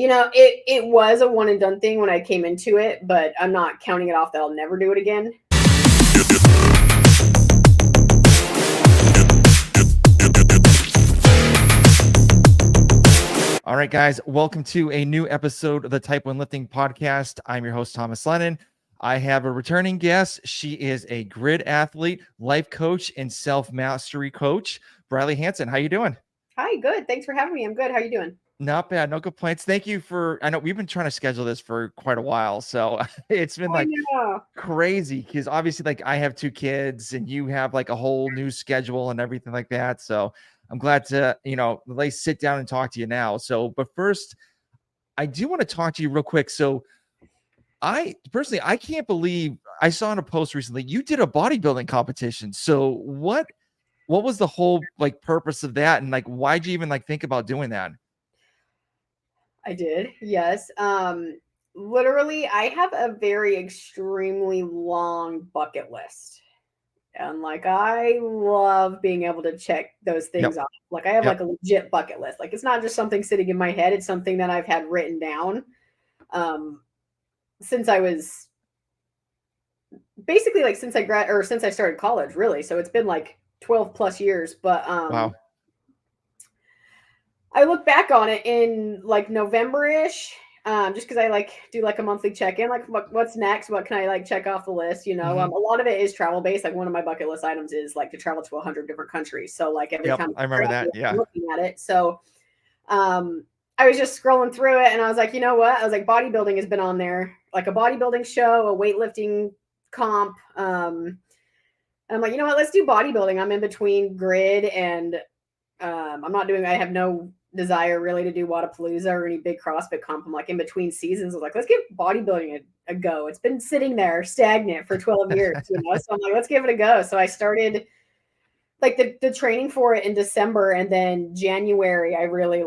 It was a one and done thing when I came into it, but I'm not counting it off that I'll never do it again. All right, guys, welcome to a new episode of the Type1lifting Podcast. I'm your host, Thomas Lennon. I have a returning guest. She is a grid athlete, life coach, and self-mastery coach, Bryleigh Hansen. How you doing? Hi, good. Thanks for having me. I'm good. How you doing? Not bad. No complaints. Thank you I know we've been trying to schedule this for quite a while. So it's been crazy because obviously I have 2 kids and you have a whole new schedule and everything like that. So I'm glad to, at least sit down and talk to you now. So, but first I do want to talk to you real quick. So I can't believe I saw in a post recently, you did a bodybuilding competition. So what was the whole purpose of that? And why'd you even think about doing that? I did. Yes. Literally, I have a very extremely long bucket list. And I love being able to check those things off. I have a legit bucket list. It's not just something sitting in my head. It's something that I've had written down since I was basically since I started college, really. So it's been 12 plus years. But wow. I look back on it in November-ish, just because I do a monthly check-in, what's next? What can I check off the list? A lot of it is travel-based. One of my bucket list items is to travel to 100 different countries. So every time I remember that. Yeah. Looking at it. So I was just scrolling through it and I was like, you know what? I was like, bodybuilding has been on there, a bodybuilding show, a weightlifting comp. And I'm like, you know what? Let's do bodybuilding. I'm in between grid and I have no desire really to do Wadapalooza or any big CrossFit comp. I'm in between seasons. I was like, let's give bodybuilding a go. It's been sitting there stagnant for 12 years, So I'm like, let's give it a go. So I started the training for it in December, and then January I really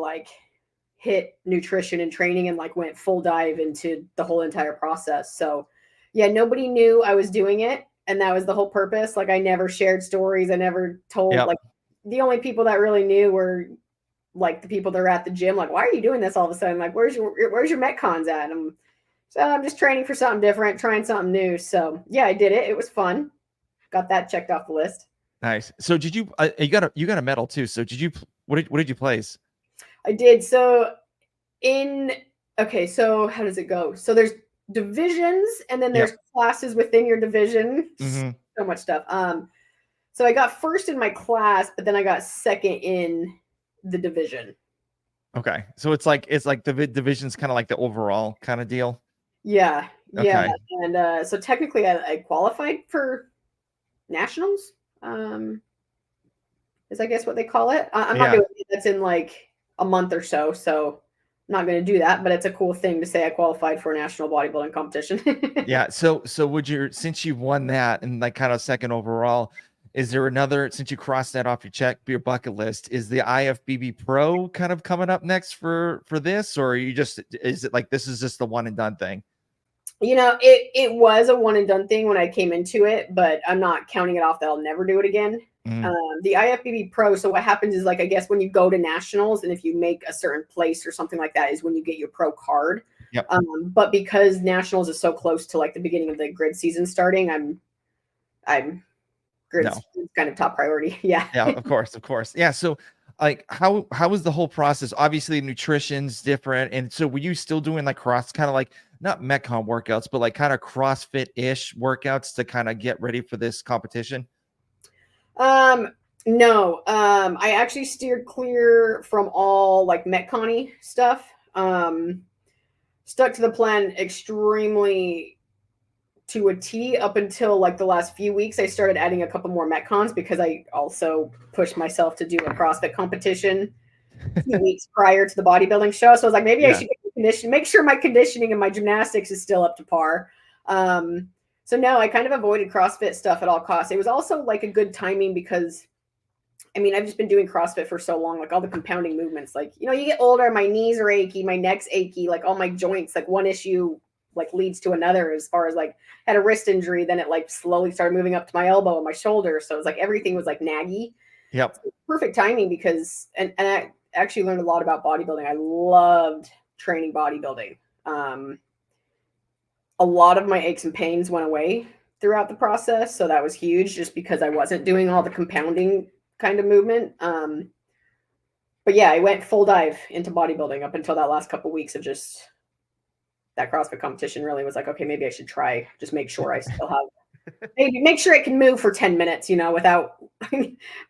hit nutrition and training and went full dive into the whole entire process. So yeah, nobody knew I was doing it, and that was the whole purpose. I never shared stories. I never told the only people that really knew were the people that are at the gym. Why are you doing this all of a sudden? Where's your Metcons at? And I'm just training for something different, trying something new. So yeah, I did it. It was fun. Got that checked off the list. Nice. So did you, you got a medal too. So what did you place? I did. So so how does it go? So there's divisions and then there's classes within your division. Mm-hmm. So much stuff. So I got first in my class, but then I got second in the division. Okay. So it's the division's kind of the overall kind of deal. Yeah. Okay. Yeah. And so technically I qualified for nationals. Is I guess what they call it. I'm not doing it. That's in a month or so. So I'm not going to do that, but it's a cool thing to say I qualified for a national bodybuilding competition. Yeah. So since you won that and kind of second overall, is there another, since you crossed that off your bucket list, is the IFBB Pro kind of coming up next for this, or is it this is just the one and done thing? It was a one and done thing when I came into it, but I'm not counting it off that I'll never do it again. Mm-hmm. The IFBB Pro. So what happens is I guess when you go to nationals and if you make a certain place or something like that is when you get your pro card. Yep. But because nationals is so close to the beginning of the grid season starting, I'm grid's kind of top priority. Yeah. Yeah, of course. Yeah. So how was the whole process? Obviously nutrition's different. And so were you still doing kind of not Metcon workouts, but kind of CrossFit-ish workouts to kind of get ready for this competition? No. I actually steered clear from all Metcon-y stuff. Stuck to the plan extremely to a T up until the last few weeks. I started adding a couple more Metcons because I also pushed myself to do a CrossFit competition a few weeks prior to the bodybuilding show. So I was like, maybe I should make sure my conditioning and my gymnastics is still up to par. So no, I kind of avoided CrossFit stuff at all costs. It was also a good timing because I've just been doing CrossFit for so long, all the compounding movements, you get older, my knees are achy, my neck's achy, all my joints, one issue leads to another, as far as had a wrist injury, then it slowly started moving up to my elbow and my shoulder. So it was everything was naggy. Yep. So perfect timing because, and I actually learned a lot about bodybuilding. I loved training bodybuilding. A lot of my aches and pains went away throughout the process. So that was huge just because I wasn't doing all the compounding kind of movement. But yeah, I went full dive into bodybuilding up until that last couple of weeks of just that CrossFit competition. Really was like, okay, maybe I should try, just make sure I still have, maybe make sure I can move for 10 minutes, without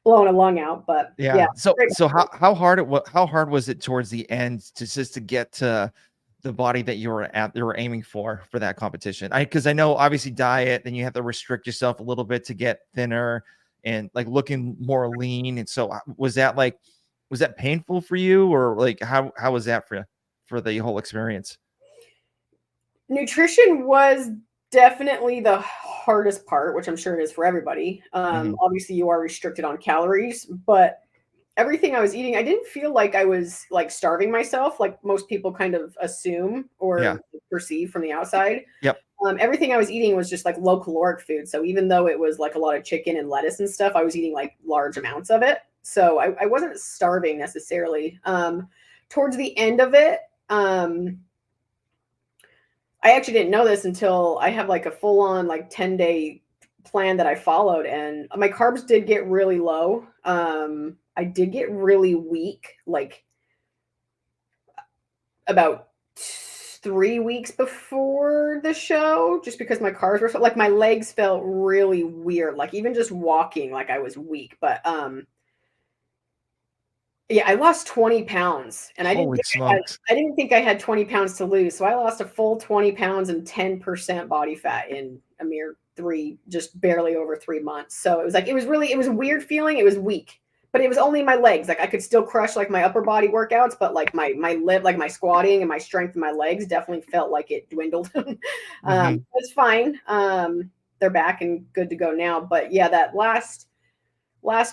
blowing a lung out. But yeah. So how hard was it towards the end to get to the body that you were aiming for that competition? Because I know obviously diet, then you have to restrict yourself a little bit to get thinner and like looking more lean. And so was that painful for you, or like how was that for the whole experience? Nutrition was definitely the hardest part, which I'm sure it is for everybody. Obviously you are restricted on calories, but everything I was eating, I didn't feel like I was like starving myself, like most people kind of assume or perceive from the outside. Yep. Everything I was eating was just like low caloric food. So even though it was like a lot of chicken and lettuce and stuff, I was eating like large amounts of it. So I wasn't starving necessarily. Towards the end of it, I actually didn't know this until I have like a full on like 10-day plan that I followed, and my carbs did get really low. I did get really weak, like about 3 weeks before the show, just because my carbs were so, like my legs felt really weird, like even just walking, like I was weak. But yeah, I lost 20 pounds, and I didn't think I had 20 pounds to lose. So I lost a full 20 pounds and 10% body fat in a mere just barely over 3 months. So it was a weird feeling. It was weak, but it was only my legs. Like I could still crush like my upper body workouts, but like my like my squatting and my strength in my legs definitely felt like it dwindled. It's fine. They're back and good to go now. But yeah, that last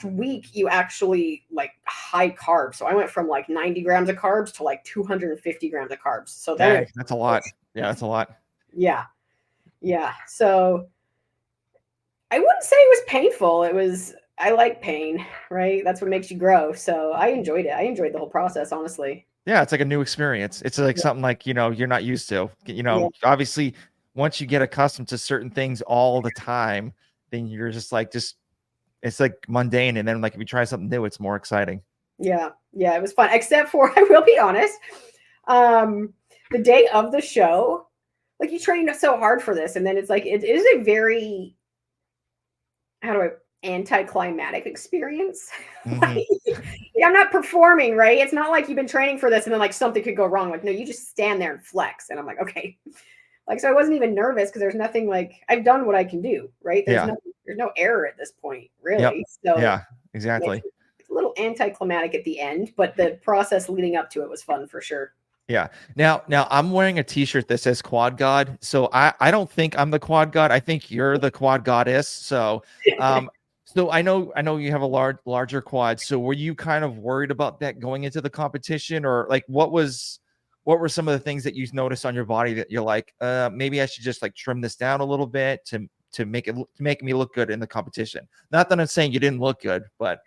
week you actually like high carbs. So I went from like 90 grams of carbs to like 250 grams of carbs. So that's a lot. Yeah, that's a lot. Yeah. Yeah. So I wouldn't say it was painful. I like pain, right? That's what makes you grow. So I enjoyed it. I enjoyed the whole process, honestly. Yeah, it's like a new experience. It's like something like, you're not used to. Obviously, once you get accustomed to certain things all the time, then you're just it's like mundane. And then like if you try something new, it's more exciting. Yeah. Yeah, it was fun. Except for, I will be honest, the day of the show, like you trained so hard for this, and then it's like it is a very anticlimactic experience. I'm not performing, right? It's not like you've been training for this and then like something could go wrong. Like, no, you just stand there and flex. And I'm like, okay. Like, so I wasn't even nervous because there's nothing, like I've done what I can do, right? There's no error at this point, really. Yep. So yeah, exactly. It's a little anticlimactic at the end, but the process leading up to it was fun for sure. Yeah. Now I'm wearing a t-shirt that says Quad God. So I don't think I'm the Quad God. I think you're the Quad Goddess. So so I know you have a larger quad. So were you kind of worried about that going into the competition, or like what were some of the things that you noticed on your body that you're like, maybe I should just like trim this down a little bit to make me look good in the competition? Not that I'm saying you didn't look good, but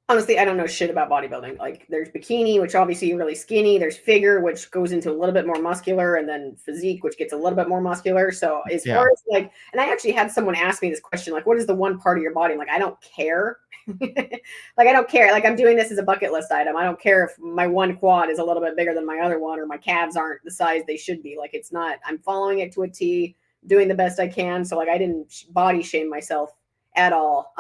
honestly, I don't know shit about bodybuilding. Like there's bikini, which obviously you're really skinny. There's figure, which goes into a little bit more muscular, and then physique, which gets a little bit more muscular. So as far as like, and I actually had someone ask me this question, like, what is the one part of your body? I'm like, I don't care. Like, I don't care. Like I'm doing this as a bucket list item. I don't care if my one quad is a little bit bigger than my other one, or my calves aren't the size they should be. Like it's not, I'm following it to a T, doing the best I can. So like, I didn't body shame myself at all.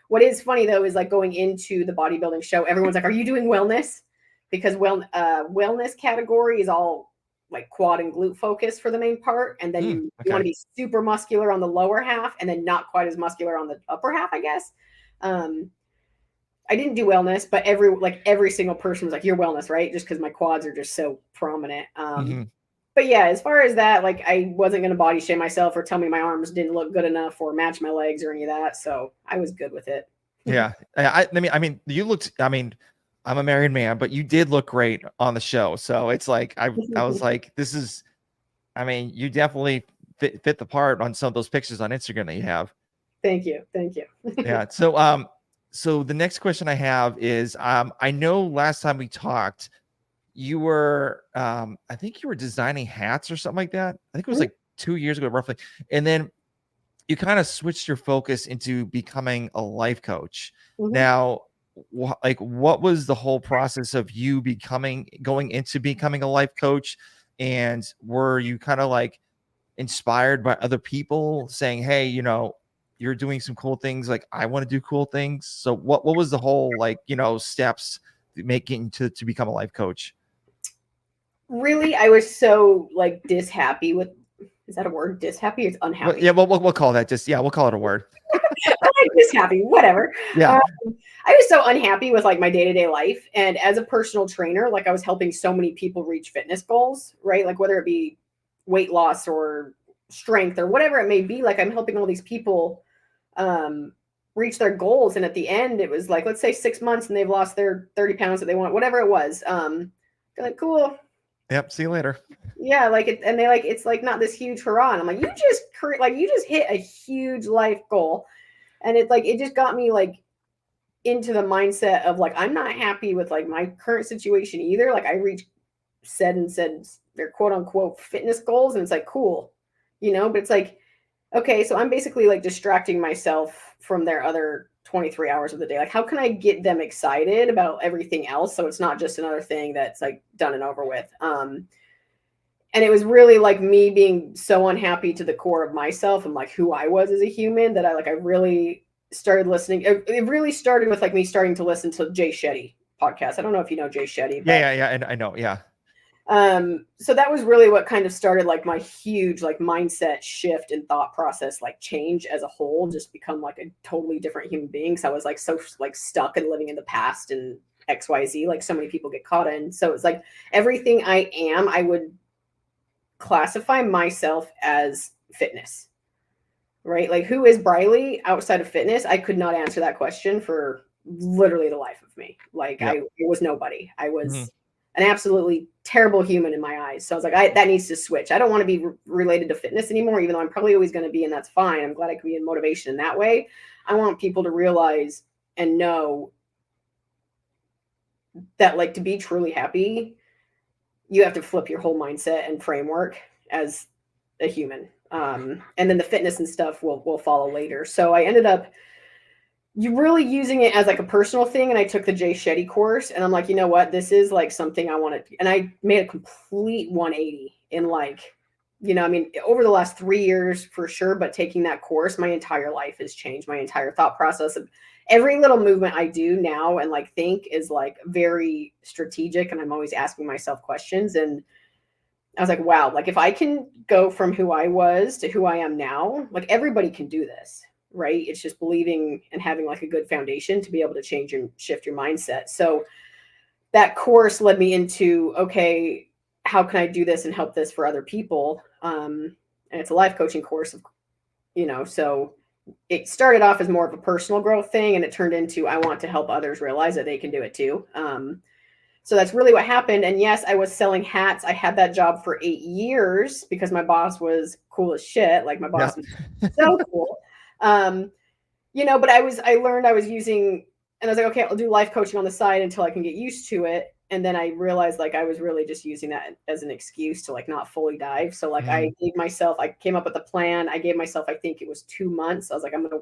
What is funny though is like going into the bodybuilding show, everyone's like, "Are you doing wellness?" Because wellness category is all like quad and glute focus for the main part, and then you want to be super muscular on the lower half, and then not quite as muscular on the upper half, I guess. I didn't do wellness, but every single person was like, "You're wellness, right?" Just because my quads are just so prominent. But yeah, as far as that, like I wasn't going to body shame myself or tell me my arms didn't look good enough or match my legs or any of that. So I was good with it. Yeah. I mean, you looked, I'm a married man, but you did look great on the show. So it's like, I was like, you definitely fit the part on some of those pictures on Instagram that you have. Thank you. Thank you. Yeah. So the next question I have is, I know last time we talked, you were, I think you were designing hats or something like that. I think it was like 2 years ago, roughly. And then you kind of switched your focus into becoming a life coach. Now, what was the whole process of you going into becoming a life coach? And were you kind of like inspired by other people saying, hey, you're doing some cool things, like I want to do cool things? So what was the whole, like, steps making to become a life coach? Really, I was so like dishappy with, is that a word? Dishappy? It's unhappy. Well, yeah, we'll call that we'll call it a word. Dishappy, whatever. Yeah. I was so unhappy with like my day-to-day life. And as a personal trainer, like I was helping so many people reach fitness goals, right? Like whether it be weight loss or strength or whatever it may be, like I'm helping all these people reach their goals. And at the end, it was like, let's say 6 months and they've lost their 30 pounds that they want, whatever it was. They're like, cool. Yep. See you later. Yeah. Like it, and they like, it's like not this huge hurrah. And I'm like, you just hit a huge life goal. And it's like, it just got me like into the mindset of like, I'm not happy with like my current situation either. Like I said their quote unquote fitness goals. And it's like, cool, but it's like, okay, so I'm basically like distracting myself from their other 23 hours of the day. Like, how can I get them excited about everything else? So it's not just another thing that's like done and over with. And it was really like me being so unhappy to the core of myself and like who I was as a human that I really started listening. It really started with like me starting to listen to Jay Shetty podcast. I don't know if you know Jay Shetty. But, yeah. And I know. Yeah. So that was really what kind of started like my huge like mindset shift and thought process, like change as a whole, just become like a totally different human being. So I was like so like stuck and living in the past and XYZ, like so many people get caught in. So it's like everything I am, I would classify myself as fitness, right? Like who is Bryleigh outside of fitness? I could not answer that question for literally the life of me. Like I was nobody. I was an absolutely terrible human in my eyes. So I was like, that needs to switch. I don't want to be related to fitness anymore, even though I'm probably always going to be, and that's fine. I'm glad I can be in motivation in that way. I want people to realize and know that like to be truly happy, you have to flip your whole mindset and framework as a human. And then the fitness and stuff will follow later. So I ended up really using it as like a personal thing. And I took the Jay Shetty course and I'm like, you know what, this is like something I want to, and I made a complete 180 in like, over the last 3 years for sure, but taking that course, my entire life has changed. My entire thought process of every little movement I do now and like think is like very strategic. And I'm always asking myself questions. And I was like, wow, like if I can go from who I was to who I am now, like everybody can do this. Right. It's just believing and having like a good foundation to be able to change and shift your mindset. So that course led me into, okay, how can I do this and help this for other people? And it's a life coaching course, so it started off as more of a personal growth thing and it turned into, I want to help others realize that they can do it too. So that's really what happened. And yes, I was selling hats. I had that job for 8 years because my boss was cool as shit. Like my boss was so cool. But I learned I was using, and I was like, okay, I'll do life coaching on the side until I can get used to it. And then I realized like I was really just using that as an excuse to like not fully dive. So like I came up with a plan. I gave myself, I think it was 2 months. I was like, I'm going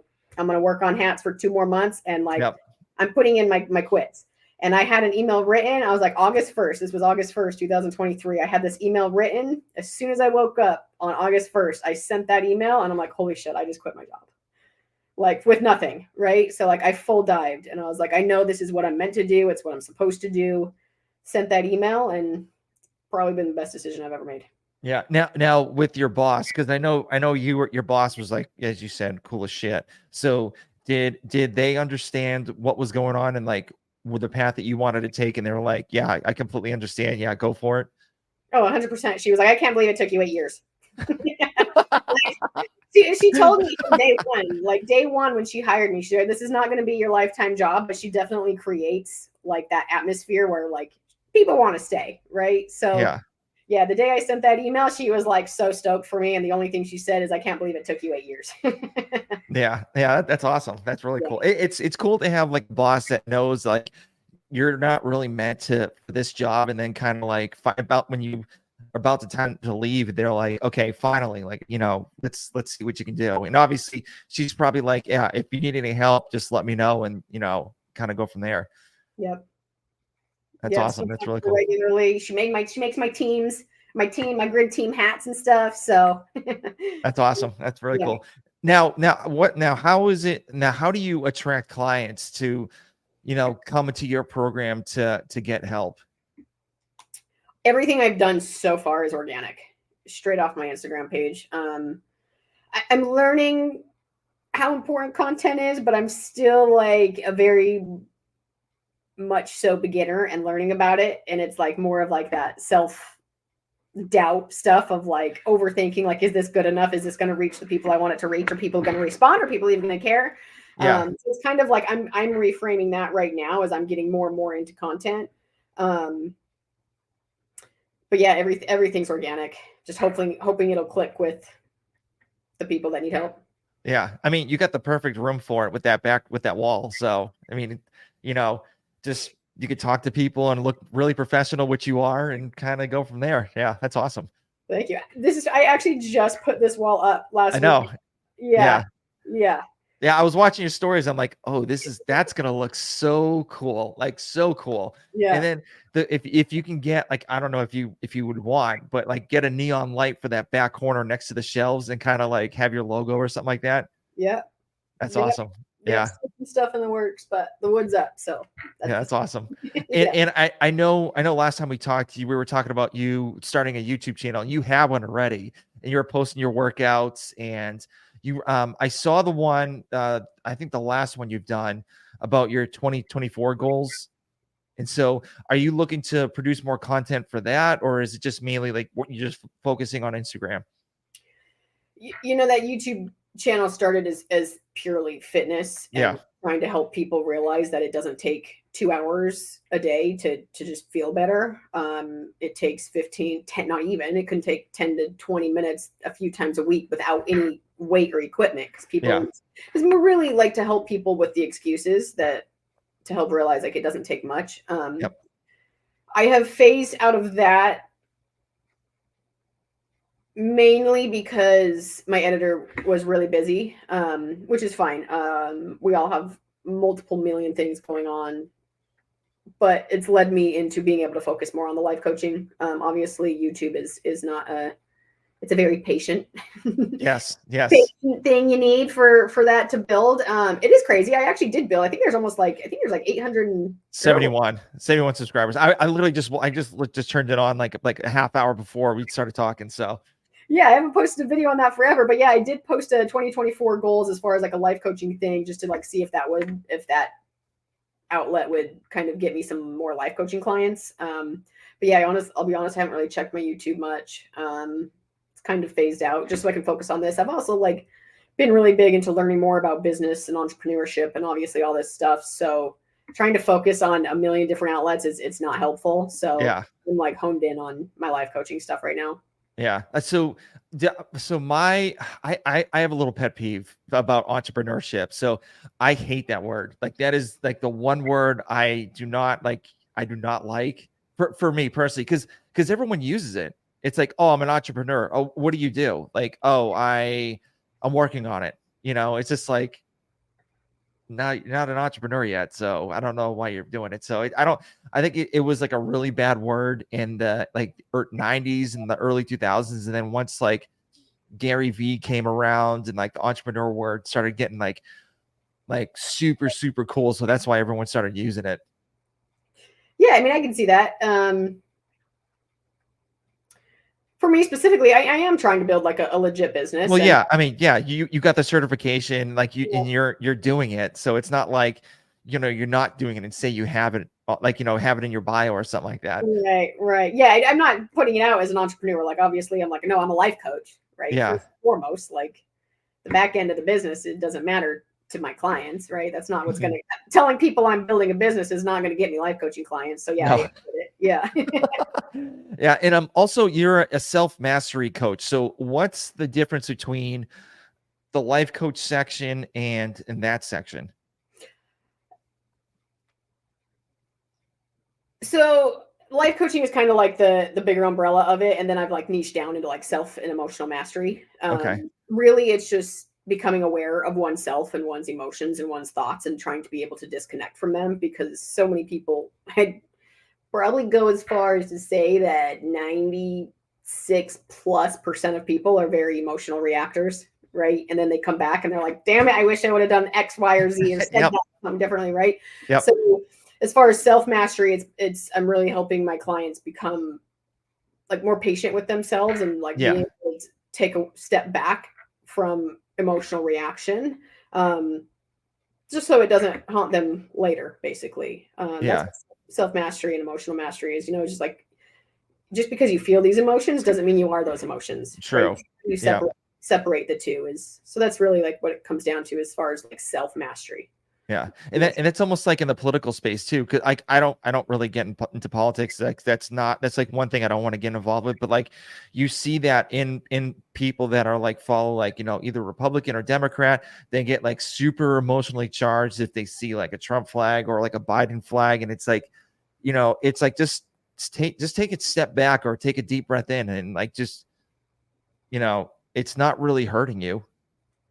to work on hats for 2 more months. And like, I'm putting in my quits. And I had an email written. I was like, August 1st. This was August 1st, 2023. I had this email written. As soon as I woke up on August 1st, I sent that email and I'm like, holy shit, I just quit my job. Like with nothing, right? So like I full dived and I was like, I know this is what I'm meant to do. It's what I'm supposed to do. Sent that email and probably been the best decision I've ever made. Yeah. Now with your boss, because I know your boss was like, as you said, cool as shit. So did they understand what was going on and like with the path that you wanted to take? And they were like, yeah, I completely understand. Yeah, go for it. Oh, 100%. She was like, I can't believe it took you 8 years. She told me from day one, when she hired me, she said, this is not going to be your lifetime job, but she definitely creates like that atmosphere where like people want to stay. Right. So yeah, the day I sent that email, she was like so stoked for me. And the only thing she said is, I can't believe it took you 8 years. Yeah. That's awesome. That's really cool. It's cool to have like a boss that knows like you're not really meant for this job, and then kind of like about when you are about the time to leave, they're like, okay, finally, like, let's see what you can do. And obviously she's probably like, yeah, if you need any help, just let me know, and kind of go from there. Yep. That's awesome. That's really cool. Regularly. She makes my grid team hats and stuff. So that's awesome. That's really cool. Now, how is it now? How do you attract clients to, come into your program to get help? Everything I've done so far is organic, straight off my Instagram page. I'm learning how important content is, but I'm still like a very much so beginner and learning about it. And it's like more of like that self-doubt stuff of like overthinking, like, is this good enough? Is this going to reach the people I want it to reach? Are people going to respond? Are people even going to care? Yeah. So it's kind of like I'm reframing that right now as I'm getting more and more into content. But yeah, everything's organic. Just hoping it'll click with the people that need help. Yeah. I mean, you got the perfect room for it with that wall. So, I mean, just you could talk to people and look really professional, which you are, and kind of go from there. Yeah. That's awesome. Thank you. I actually just put this wall up last week. I know. Yeah. Yeah, I was watching your stories. I'm like, oh, that's gonna look so cool, like so cool. Yeah. And then if you can get, like, I don't know if you would want, but like get a neon light for that back corner next to the shelves and kind of like have your logo or something like that. Yeah. That's awesome. Yeah. Stuff in the works, but the wood's up. So that's awesome. And I know last time we talked to you, we were talking about you starting a YouTube channel, and you have one already, and you're posting your workouts, and you I saw the one I think the last one you've done about your 2024 goals. And so are you looking to produce more content for that, or is it just mainly like what you're just focusing on Instagram? That YouTube channel started as purely fitness and trying to help people realize that it doesn't take 2 hours a day to just feel better. It takes 10, not even, it can take 10 to 20 minutes a few times a week without any weight or equipment, because people we really like to help people with the excuses to help realize like it doesn't take much. I have phased out of that mainly because my editor was really busy, which is fine. We all have multiple million things going on, but it's led me into being able to focus more on the life coaching. Obviously YouTube is not it's a very patient patient thing you need for that to build. It is crazy. I actually did build. I think there's like 871 subscribers. I literally just turned it on like a half hour before we started talking. So yeah, I haven't posted a video on that forever, but yeah, I did post a 2024 goals as far as like a life coaching thing, just to like see if that outlet would kind of get me some more life coaching clients. But yeah, I'll be honest, I haven't really checked my YouTube much. It's kind of phased out just so I can focus on this. I've also like been really big into learning more about business and entrepreneurship and obviously all this stuff. So trying to focus on a million different outlets it's not helpful. So I'm like honed in on my life coaching stuff right now. Yeah. So I have a little pet peeve about entrepreneurship. So I hate that word. Like that is like the one word I do not like for me personally, because everyone uses it. It's like, oh, I'm an entrepreneur. Oh, what do you do? Like, oh, I'm working on it. It's just like, no, you're not an entrepreneur yet, so I don't know why you're doing it. So I think it was like a really bad word in the like 90s and the early 2000s. And then once like Gary V came around and like the entrepreneur word started getting like super, super cool. So that's why everyone started using it. Yeah, I mean, I can see that. For me specifically, I am trying to build like a legit business. Well, yeah, I mean, yeah, you got the certification, like and you're doing it. So it's not like, you're not doing it and say you have it, like, have it in your bio or something like that. Right. Yeah, I'm not putting it out as an entrepreneur. Like, obviously, I'm like, no, I'm a life coach, right? Yeah. First and foremost, like the back end of the business, it doesn't matter to my clients, right? That's not what's telling people I'm building a business is not going to get me life coaching clients. So yeah, no. Yeah. Yeah. And also you're a self-mastery coach. So what's the difference between the life coach section and in that section? So life coaching is kind of like the bigger umbrella of it. And then I've like niched down into like self and emotional mastery. Okay. Really, it's just becoming aware of oneself and one's emotions and one's thoughts and trying to be able to disconnect from them, because so many people, I'd probably go as far as to say that 96+% of people are very emotional reactors, right? And then they come back and they're like, damn it, I wish I would have done X, Y, or Z or said Yep. that something differently, right? Yep. So as far as self-mastery, it's I'm really helping my clients become like more patient with themselves and like being able to take a step back from emotional reaction, just so it doesn't haunt them later, basically. That's what self-mastery and emotional mastery is, just like, just because you feel these emotions doesn't mean you are those emotions. True. Right? You separate the two. So that's really like what it comes down to as far as like self-mastery. Yeah. And it's almost like in the political space too. Cause I don't really get into politics. Like that's like one thing I don't want to get involved with, but like you see that in people that are like follow, like, either Republican or Democrat, they get like super emotionally charged if they see like a Trump flag or like a Biden flag. And it's like, it's like, just take a step back or take a deep breath in and like, just, it's not really hurting you.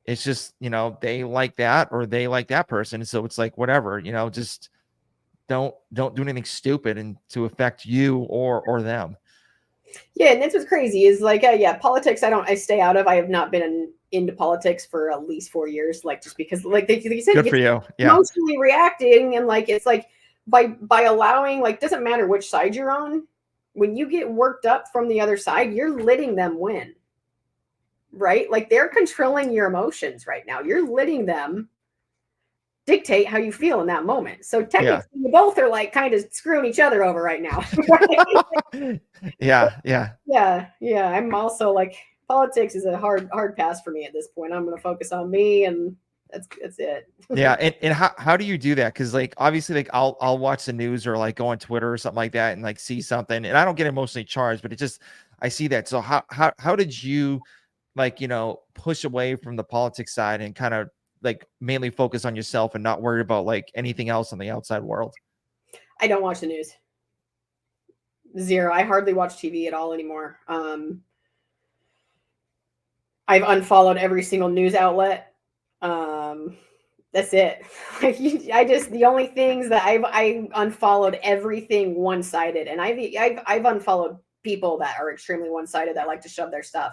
It's just, they like that or they like that person. So it's like, whatever, just don't do anything stupid and to affect you or them. Yeah. And that's what's crazy is like, politics. I stay out of. I have not been into politics for at least 4 years. Like, just because like they said, Good for you. Yeah. Emotionally reacting. And like, it's like by allowing, like, doesn't matter which side you're on. When you get worked up from the other side, you're letting them win. Right? Like, they're controlling your emotions right now. You're letting them dictate how you feel in that moment. So technically you both are like kind of screwing each other over right now. Right? Yeah. I'm also like, politics is a hard pass for me at this point. I'm going to focus on me, and that's it. Yeah. And how do you do that? Cause like, obviously like I'll watch the news or like go on Twitter or something like that and like see something, and I don't get emotionally charged, but I see that. So how did you like, push away from the politics side and kind of like mainly focus on yourself and not worry about like anything else on the outside world? I don't watch the news. Zero. I hardly watch TV at all anymore. I've unfollowed every single news outlet. That's it. The only things that I unfollowed everything one-sided, and I've unfollowed people that are extremely one-sided that like to shove their stuff,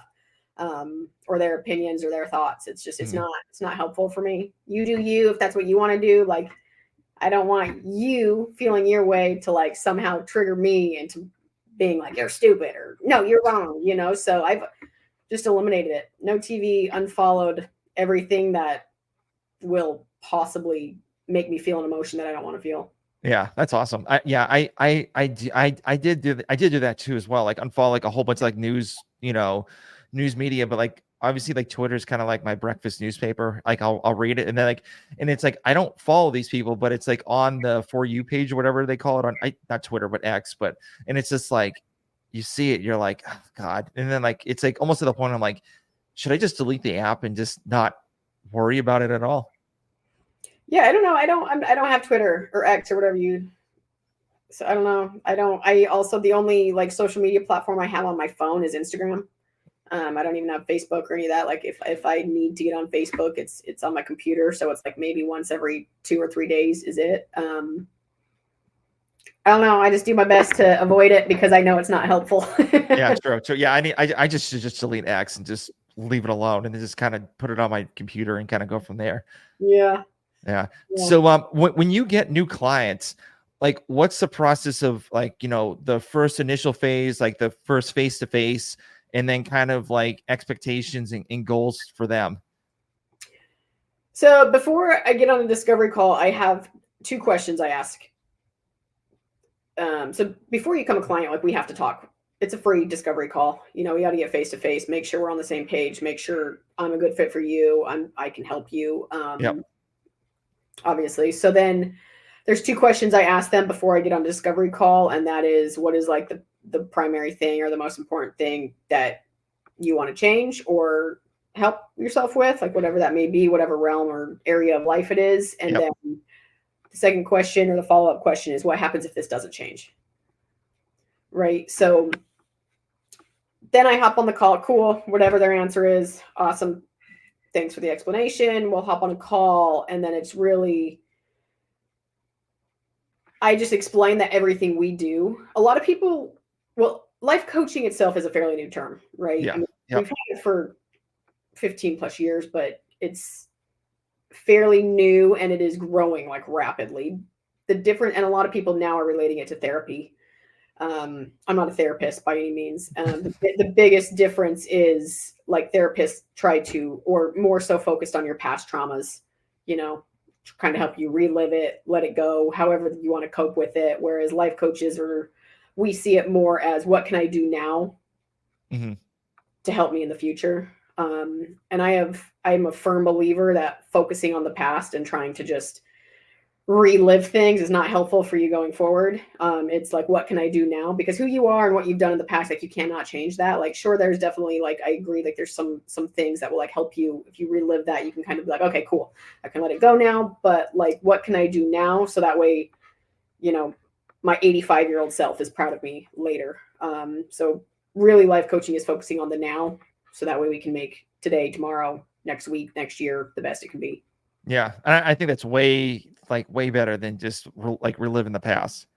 or their opinions or their thoughts. It's just, it's not helpful for me. You do you, if that's what you want to do. Like, I don't want you feeling your way to like somehow trigger me into being like, you're stupid or no, you're wrong, So I've just eliminated it. No TV, unfollowed everything that will possibly make me feel an emotion that I don't want to feel. Yeah, that's awesome. I did do that too as well. Like unfollow like a whole bunch of like news media, but like obviously like Twitter's kind of like my breakfast newspaper. Like I'll read it and then like, and it's like I don't follow these people, but it's like on the For You page or whatever they call it on not Twitter but X, and it's just like you see it, you're like, oh, God, and then like it's like almost to the point I'm like, should I just delete the app and just not worry about it at all? Yeah, I don't know. I don't have Twitter or X or whatever you. So I don't know. I also, the only like social media platform I have on my phone is Instagram. I don't even have Facebook or any of that. Like if I need to get on Facebook, it's on my computer. So it's like maybe once every 2 or 3 days is it. I don't know. I just do my best to avoid it because I know it's not helpful. Yeah, true. Yeah, I just should just delete X and just leave it alone and then just kind of put it on my computer and kind of go from there. Yeah. So when you get new clients, like what's the process of like, the first initial phase, like the first face-to-face, and then kind of like expectations and goals for them? So before I get on a discovery call, I have 2 questions I ask. So before you become a client, like we have to talk. It's a free discovery call. We got to get face to face, make sure we're on the same page, make sure I'm a good fit for you. I can help you. Obviously. So then there's 2 questions I ask them before I get on a discovery call. And that is, what is like the primary thing or the most important thing that you want to change or help yourself with, like whatever that may be, whatever realm or area of life it is. And then the second question or the follow-up question is, what happens if this doesn't change? right? So then I hop on the call. Cool, whatever their answer is, awesome. Thanks for the explanation. We'll hop on a call, and then it's really, I just explain that everything we do. A lot of people, well, life coaching itself is a fairly new term, right? Yeah. I mean, Yep. we've had it for 15 plus years, but it's fairly new and it is growing like rapidly. And a lot of people now are relating it to therapy. I'm not a therapist by any means. The biggest difference is like therapists try to, or more so focused on your past traumas, kind of help you relive it, let it go, however you want to cope with it. Whereas life coaches we see it more as what can I do now to help me in the future. And I'm a firm believer that focusing on the past and trying to just relive things is not helpful for you going forward. It's like, what can I do now? Because who you are and what you've done in the past, like you cannot change that. Like, sure, there's definitely like, I agree, like there's some things that will like help you. If you relive that, you can kind of be like, okay, cool, I can let it go now. But like, what can I do now? So that way, my 85-year-old self is proud of me later. So really life coaching is focusing on the now. So that way we can make today, tomorrow, next week, next year, the best it can be. Yeah. I think that's way better than just reliving the past.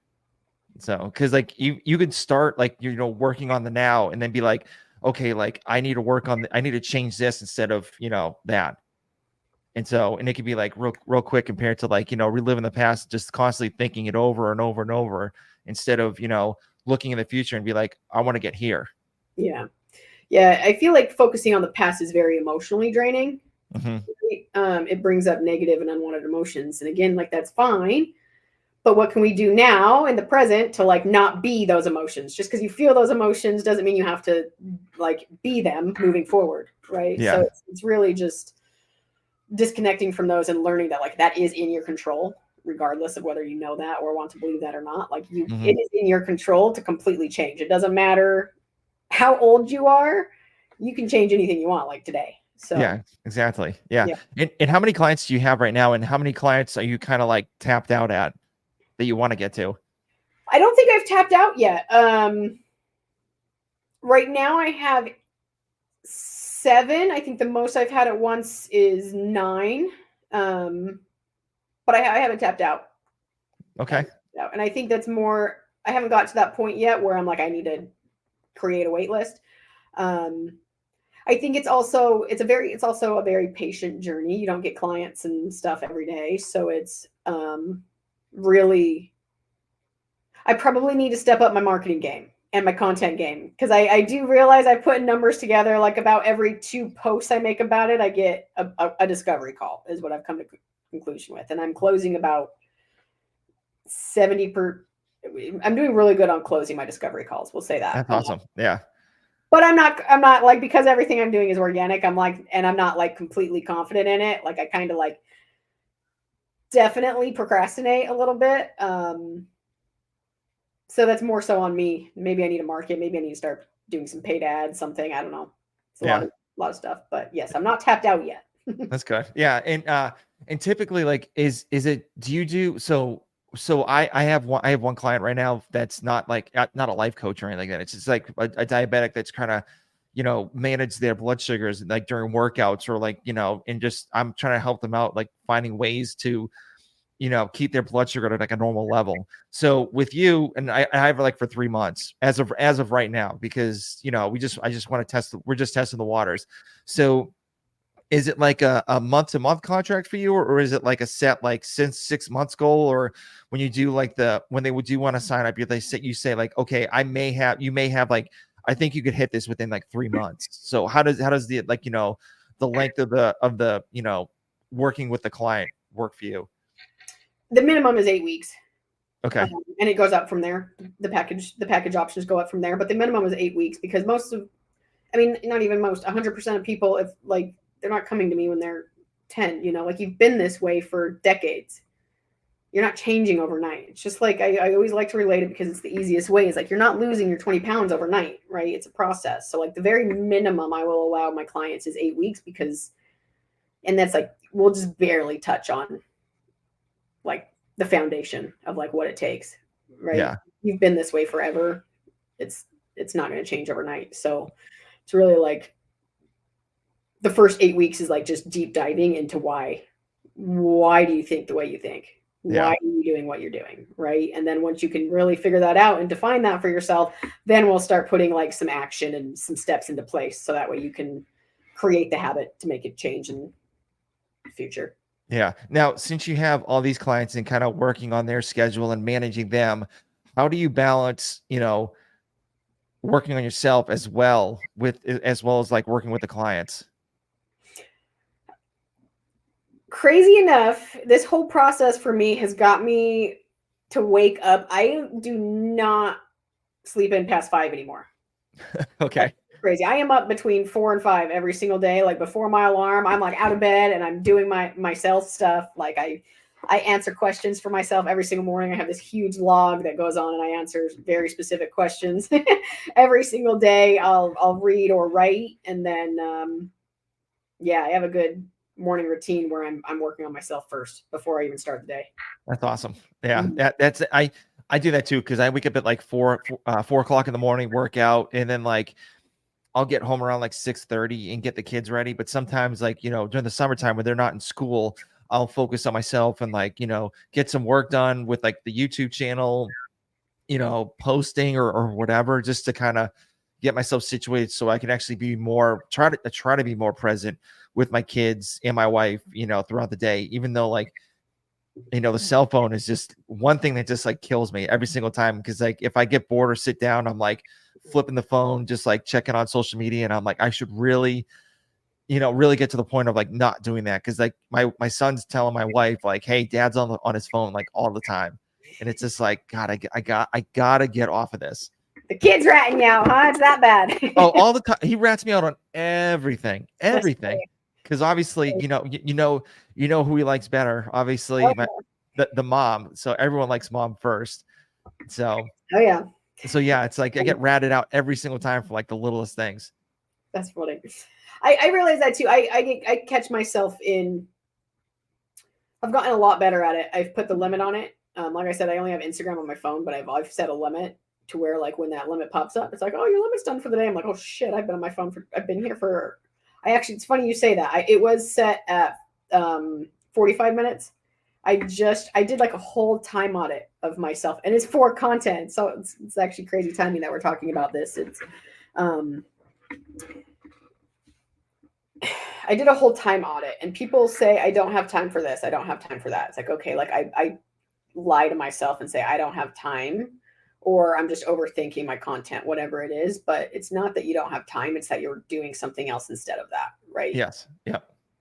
So, cause like you could start like, working on the now and then be like, okay, like I need to change this instead of, that. And so, and it could be like real quick compared to like, reliving the past, just constantly thinking it over and over and over instead of, looking in the future and be like, I want to get here. Yeah. Yeah. I feel like focusing on the past is very emotionally draining. It brings up negative and unwanted emotions. And again, like that's fine. But what can we do now in the present to like not be those emotions? Just because you feel those emotions doesn't mean you have to like be them moving forward. Right. Yeah. So it's really just disconnecting from those and learning that like that is in your control, regardless of whether you know that or want to believe that or not. Like it is in your control to completely change. It doesn't matter how old you are. You can change anything you want, like today. So yeah, exactly. Yeah. And how many clients do you have right now? And how many clients are you kind of like tapped out at that you want to get to? I don't think I've tapped out yet. Right now I have 7. I think the most I've had at once is 9. But I haven't tapped out. Okay. And I think that's more, I haven't got to that point yet where I'm like, I need to create a wait list. I think it's also a very patient journey. You don't get clients and stuff every day. So it's really, I probably need to step up my marketing game and my content game. Because I do realize I put numbers together, like about every 2 posts I make about it, I get a discovery call is what I've come to conclusion with. And I'm closing about 70%. I'm doing really good on closing my discovery calls. We'll say that. That's awesome. Yeah. But I'm not like, because everything I'm doing is organic. I'm not like completely confident in it. Like I kind of like definitely procrastinate a little bit. So that's more so on me. Maybe I need to market. Maybe I need to start doing some paid ads, something. I don't know. It's a lot of stuff, but yes, I'm not tapped out yet. That's good. Yeah. And typically like, I have one client right now that's not like, not a life coach or anything like that. It's just like a diabetic that's kind of, manage their blood sugars like during workouts or like, and just, I'm trying to help them out, like finding ways to, keep their blood sugar at like a normal level. So with you, and I have like for 3 months as of right now, because, I just want to we're just testing the waters. So is it like a month-to-month contract for you, or is it like a set like since 6 months goal? Or when you do like when they would want to sign up, you say like, okay, you may have like, I think you could hit this within like 3 months. So how does the like, the length of the working with the client work for you? The minimum is 8 weeks. Okay. And it goes up from there. The package options go up from there, but the minimum is 8 weeks because not even most, 100% of people, if like, they're not coming to me when they're 10, like you've been this way for decades. You're not changing overnight. It's just like, I always like to relate it because it's the easiest way. It's like, you're not losing your 20 pounds overnight, right? It's a process. So like the very minimum I will allow my clients is 8 weeks and that's like, we'll just barely touch on like the foundation of like what it takes, right? Yeah. You've been this way forever. it's not going to change overnight. So it's really like the first 8 weeks is like just deep diving into why do you think the way you think? Why are you doing what you're doing? Right. And then once you can really figure that out and define that for yourself, then we'll start putting like some action and some steps into place. So that way you can create the habit to make it change in the future. Yeah. Now, since you have all these clients and kind of working on their schedule and managing them, how do you balance, working on yourself as well as like working with the clients? Crazy enough, this whole process for me has got me to wake up. I do not sleep in past 5 anymore. Okay. That's crazy. I am up between 4 and 5 every single day. Like before my alarm, I'm like out of bed and I'm doing myself stuff. Like I answer questions for myself every single morning. I have this huge log that goes on and I answer very specific questions every single day. I'll read or write. And then, I have a good morning routine where I'm working on myself first before I even start the day. That's awesome. Yeah. That's I do that too. Cause I wake up at like 4 o'clock in the morning, work out, and then like I'll get home around like 6:30 and get the kids ready. But sometimes like, during the summertime when they're not in school, I'll focus on myself and like, get some work done with like the YouTube channel, posting or whatever, just to kind of get myself situated so I can actually be try to be more present with my kids and my wife, throughout the day, even though like, the cell phone is just one thing that just like kills me every single time. Cause like, if I get bored or sit down, I'm like flipping the phone, just like checking on social media. And I'm like, I should really, really get to the point of like not doing that. Cause like my son's telling my wife like, hey, dad's on his phone like all the time. And it's just like, God, I gotta get off of this. The kid's ratting you out, huh? It's that bad. Oh, all the time. He rats me out on everything. Because obviously, you know who he likes better. Obviously, the mom. So everyone likes mom first. So it's like I get ratted out every single time for like the littlest things. That's funny. I realize that too. I catch myself in. I've gotten a lot better at it. I've put the limit on it. Like I said, I only have Instagram on my phone, but I've set a limit to where like when that limit pops up, it's like, oh, your limit's done for the day. I'm like, oh shit, I've been on my phone I've been here for. It's funny you say that. It was set at 45 minutes. I did like a whole time audit of myself, and it's for content. So it's actually crazy timing that we're talking about this. It's I did a whole time audit, and people say I don't have time for this. I don't have time for that. It's like, okay, like I lie to myself and say I don't have time, or I'm just overthinking my content, whatever it is. But it's not that you don't have time. It's that you're doing something else instead of that. Right. Yes. Yeah.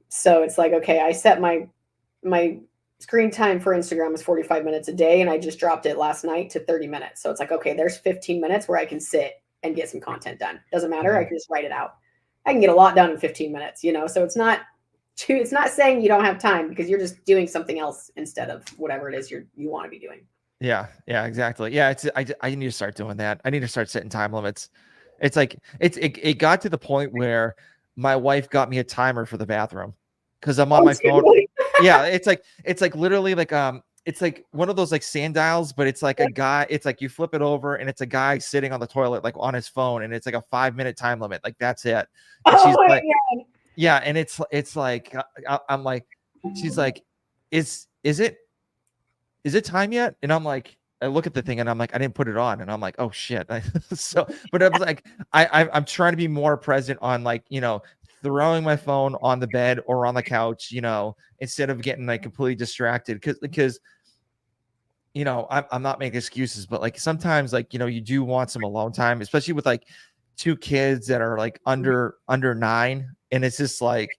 So it's like, okay, I set my screen time for Instagram is 45 minutes a day. And I just dropped it last night to 30 minutes. So it's like, okay, there's 15 minutes where I can sit and get some content done. Doesn't matter. Mm-hmm. I can just write it out. I can get a lot done in 15 minutes, so it's not saying you don't have time, because you're just doing something else instead of whatever it is you want to be doing. Yeah. Yeah, exactly. Yeah. I need to start doing that. I need to start setting time limits. It's like, it got to the point where my wife got me a timer for the bathroom because I'm on my phone. Yeah. It's like literally like, it's like one of those like sand dials, but it's like a guy, it's like you flip it over and it's a guy sitting on the toilet, like on his phone. And it's like a 5-minute time limit. Like that's it. And she's like, yeah. And it's like, I'm like, she's like, is it time yet? And I'm like, I look at the thing and I'm like, I didn't put it on. And I'm like, oh shit. So, but I was like, I'm trying to be more present on like, throwing my phone on the bed or on the couch, instead of getting like completely distracted. Because I'm not making excuses, but like sometimes like, you do want some alone time, especially with like 2 kids that are like under 9. And it's just like,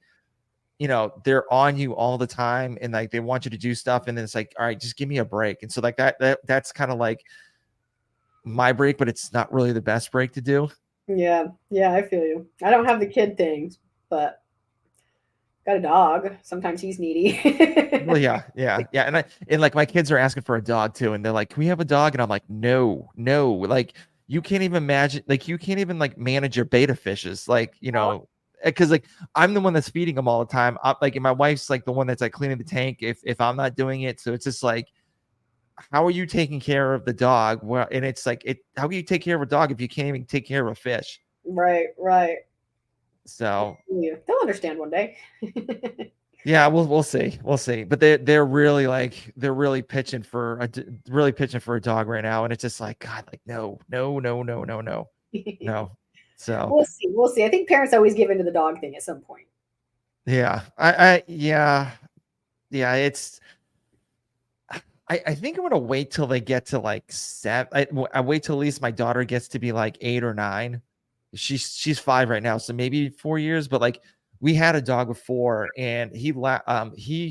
they're on you all the time and like, they want you to do stuff. And then it's like, all right, just give me a break. And so like that's kind of like my break, but it's not really the best break to do. Yeah. Yeah. I feel you. I don't have the kid things, but got a dog. Sometimes he's needy. Well, yeah. And like my kids are asking for a dog too. And they're like, can we have a dog? And I'm like, no, like you can't even imagine, like you can't even like manage your beta fishes. Like, because like I'm the one that's feeding them all the time. And my wife's like the one that's like cleaning the tank if I'm not doing it. So it's just like, how are you taking care of the dog? Well, and it's like, how can you take care of a dog if you can't even take care of a fish? Right. So They'll understand one day. yeah, we'll see. But they're really like, they're really pitching for a dog right now. And it's just like, God, like, no. So We'll see. I think parents always give into the dog thing at some point. yeah, it's, I think I'm gonna wait till they get to like 7. I wait till at least my daughter gets to be like 8 or 9. She's 5 right now, so maybe 4 years. But like, we had a dog before, and he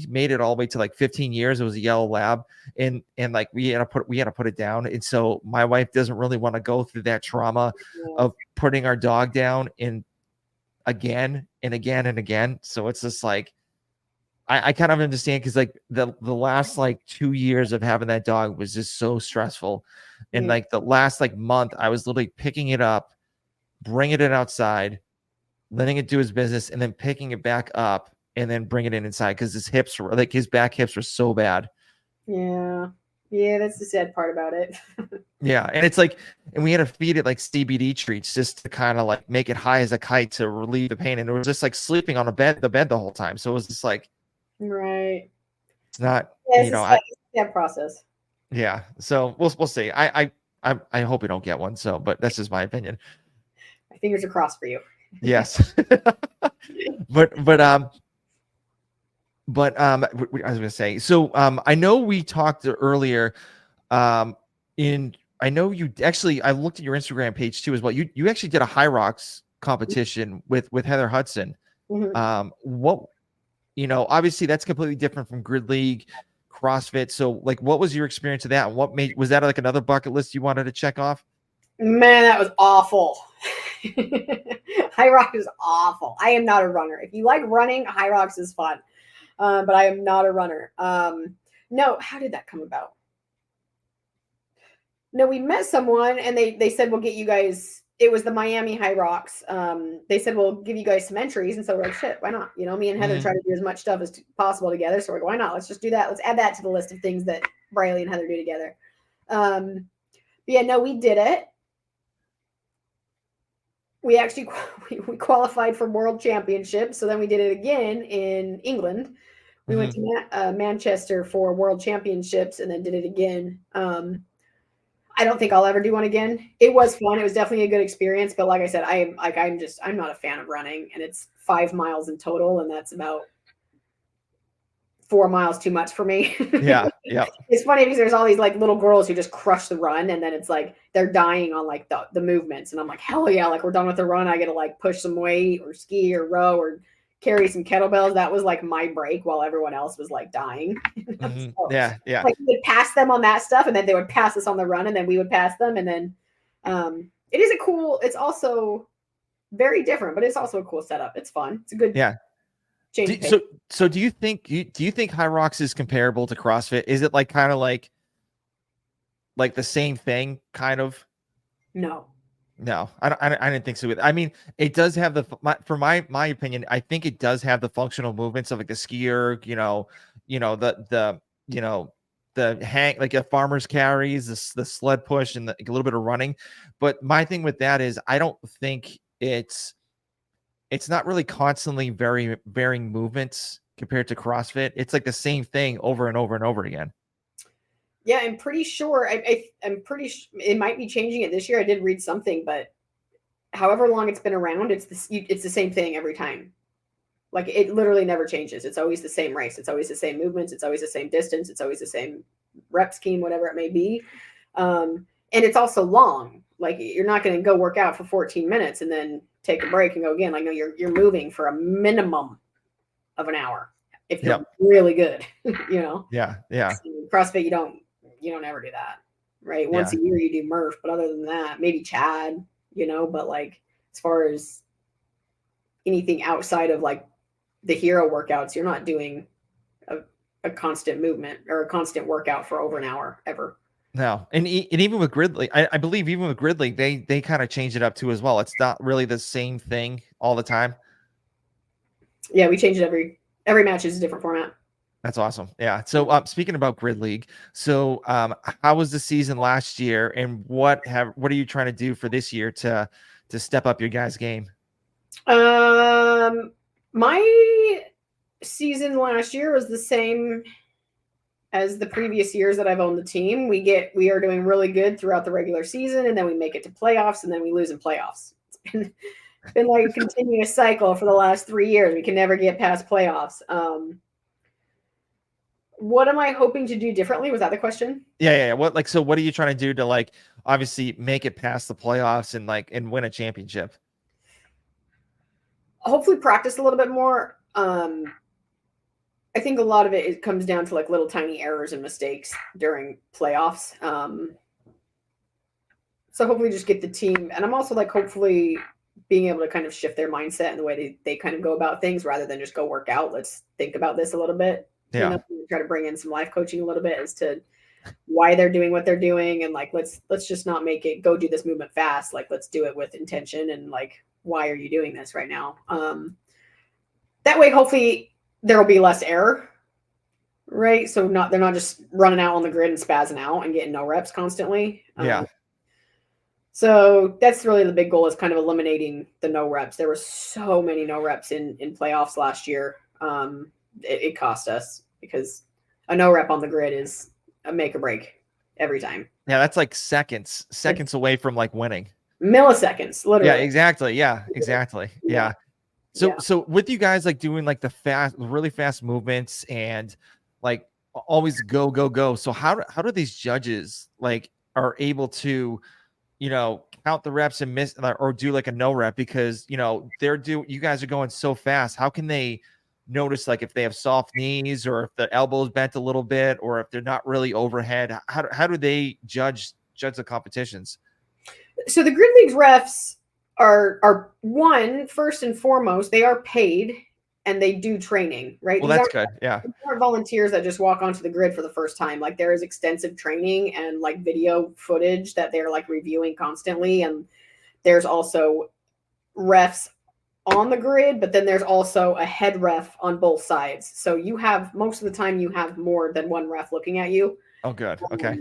made it all the way to like 15 years. It was a yellow lab, and like we had to put it down. And so my wife doesn't really want to go through that trauma of putting our dog down and again and again and again. So it's just like, I kind of understand, because like the last like 2 years of having that dog was just so stressful. And like the last like month, I was literally picking it up, bringing it outside, letting it do his business, and then picking it back up and then bring it inside, because his back hips were so bad. Yeah, that's the sad part about it. Yeah, and it's like, and we had to feed it like CBD treats just to kind of like make it high as a kite to relieve the pain. And it was just like sleeping on the bed the whole time. So it was just like, right. it's not, it's a sad process. Yeah. So we'll see. I hope we don't get one. So, but that's just my opinion. My fingers are crossed for you. Yes. but I was gonna say, so I know we talked earlier. I know you actually, I looked at your Instagram page too as well. You actually did a high rocks competition with Heather Hudson. What, obviously that's completely different from Grid League, CrossFit. So like, what was your experience of that? Was that like another bucket list you wanted to check off? Man, that was awful. High rocks is awful. I am not a runner. If you like running, high rocks is fun. But I am not a runner. No, how did that come about? No, we met someone and they said, we'll get you guys. It was the Miami High Rocks. They said, we'll give you guys some entries. And so we're like, shit, why not? Me and Heather try to do as much stuff as possible together. So we're like, why not? Let's just do that. Let's add that to the list of things that Bryleigh and Heather do together. Yeah, no, we did it. We actually we qualified for World Championships. So then we did it again in England. We went to Manchester for World Championships and then did it again. I don't think I'll ever do one again. It was fun. It was definitely a good experience. But like I said, I'm not a fan of running, and it's 5 miles in total. And that's about 4 miles too much for me. Yeah. It's funny because there's all these like little girls who just crush the run, and then it's like they're dying on like the movements. And I'm like, hell yeah, like we're done with the run. I get to like push some weight or ski or row or carry some kettlebells. That was like my break while everyone else was like dying. So, yeah. Like we would pass them on that stuff, and then they would pass us on the run, and then we would pass them. And then it's also very different, but it's also a cool setup. It's fun. It's a good change. So do you think High Rocks is comparable to CrossFit? Is it like kind of like the same thing, kind of? No, I didn't think so. I mean, it does have for my opinion, I think it does have the functional movements of like the skier, the hang, like a farmer's carries, the sled push, and a little bit of running. But my thing with that is, I don't think it's not really constantly varying movements compared to CrossFit. It's like the same thing over and over and over again. Yeah, I'm pretty sure. I'm pretty sure it might be changing it this year. I did read something, but however long it's been around, it's the same thing every time. Like it literally never changes. It's always the same race. It's always the same movements. It's always the same distance. It's always the same rep scheme, whatever it may be. And it's also long. Like you're not going to go work out for 14 minutes and then take a break and go again. Like no, you're moving for a minimum of an hour if you're really good. Yeah. CrossFit, you don't ever do that, right? Once a year you do Murph, but other than that, maybe Chad, but like as far as anything outside of like the hero workouts, you're not doing a constant movement or a constant workout for over an hour ever. No. And even with Grid League, I believe even with Grid League, they kind of change it up too as well. It's not really the same thing all the time. Yeah, we change it every match is a different format. That's awesome. Yeah. So speaking about Grid League, so how was the season last year, and what are you trying to do for this year to step up your guys' game? My season last year was the same as the previous years that I've owned the team. We are doing really good throughout the regular season, and then we make it to playoffs, and then we lose in playoffs. It's been like a continuous cycle for the last 3 years. We can never get past playoffs. What am I hoping to do differently? Was that the question? Yeah. What are you trying to do to obviously make it past the playoffs and win a championship? Hopefully practice a little bit more. I think a lot of it comes down to little tiny errors and mistakes during playoffs. So hopefully just get the team, and I'm also hopefully being able to kind of shift their mindset and the way they kind of go about things rather than just go work out. Let's think about this a little bit. Yeah. Try to bring in some life coaching a little bit as to why they're doing what they're doing. And let's just not make it go do this movement fast. Let's do it with intention. And why are you doing this right now? That way, hopefully there will be less error, right? So they're not just running out on the grid and spazzing out and getting no reps constantly. Yeah. So that's really the big goal, is kind of eliminating the no reps. There were so many no reps in playoffs last year. It cost us, because a no rep on the grid is a make or break every time. Yeah, that's seconds away from winning. Milliseconds, literally. Yeah, exactly. Yeah, exactly. Yeah. So with you guys doing the really fast movements and always go. So how do these judges are able to count the reps and miss or do a no rep, because you guys are going so fast? How can they notice if they have soft knees, or if the elbow's bent a little bit, or if they're not really overhead? How do they judge the competitions? So the Grid League's refs are first and foremost, they are paid and they do training, right? Well, that's good. Yeah. These aren't volunteers that just walk onto the grid for the first time. There is extensive training and video footage that they're reviewing constantly. And there's also refs on the grid, but then there's also a head ref on both sides. So most of the time you have more than one ref looking at you. Oh, good. Okay.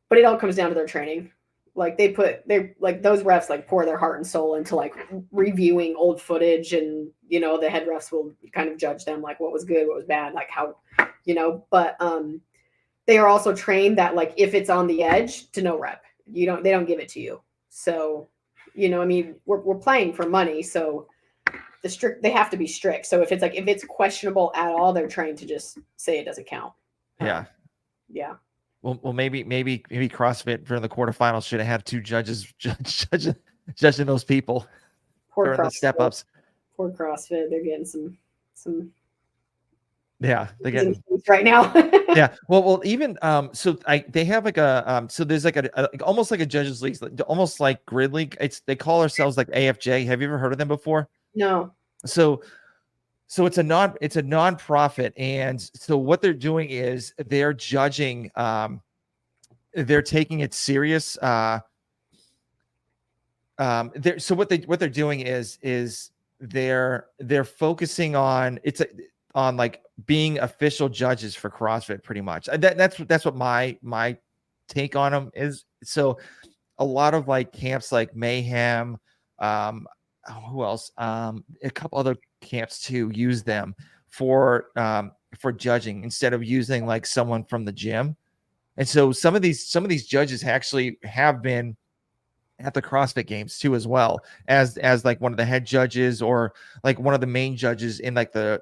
But it all comes down to their training. Those refs pour their heart and soul into reviewing old footage, and the head refs will kind of judge them what was good, what was bad, how, but they are also trained that if it's on the edge, to no rep. They don't give it to you. So we're playing for money, so they have to be strict. So if it's questionable at all, they're trained to just say it doesn't count. Yeah. Yeah. Well, maybe CrossFit for the quarterfinals should have had two judges judging those people for the step ups. Poor CrossFit, they're getting some. Yeah, they're getting right now. Yeah. Well, even so they have so there's almost like a judges league, almost like Grid League. They call ourselves AFJ. Have you ever heard of them before? No. So it's a non-profit, and so what they're doing is they're judging. They're taking it serious. So what they're doing is they're focusing on being official judges for CrossFit, pretty much. That's what my take on them is. So a lot of camps like Mayhem, who else? A couple other camps too use them for judging instead of using someone from the gym. And so some of these judges actually have been at the CrossFit games too, as well as one of the head judges, or one of the main judges in the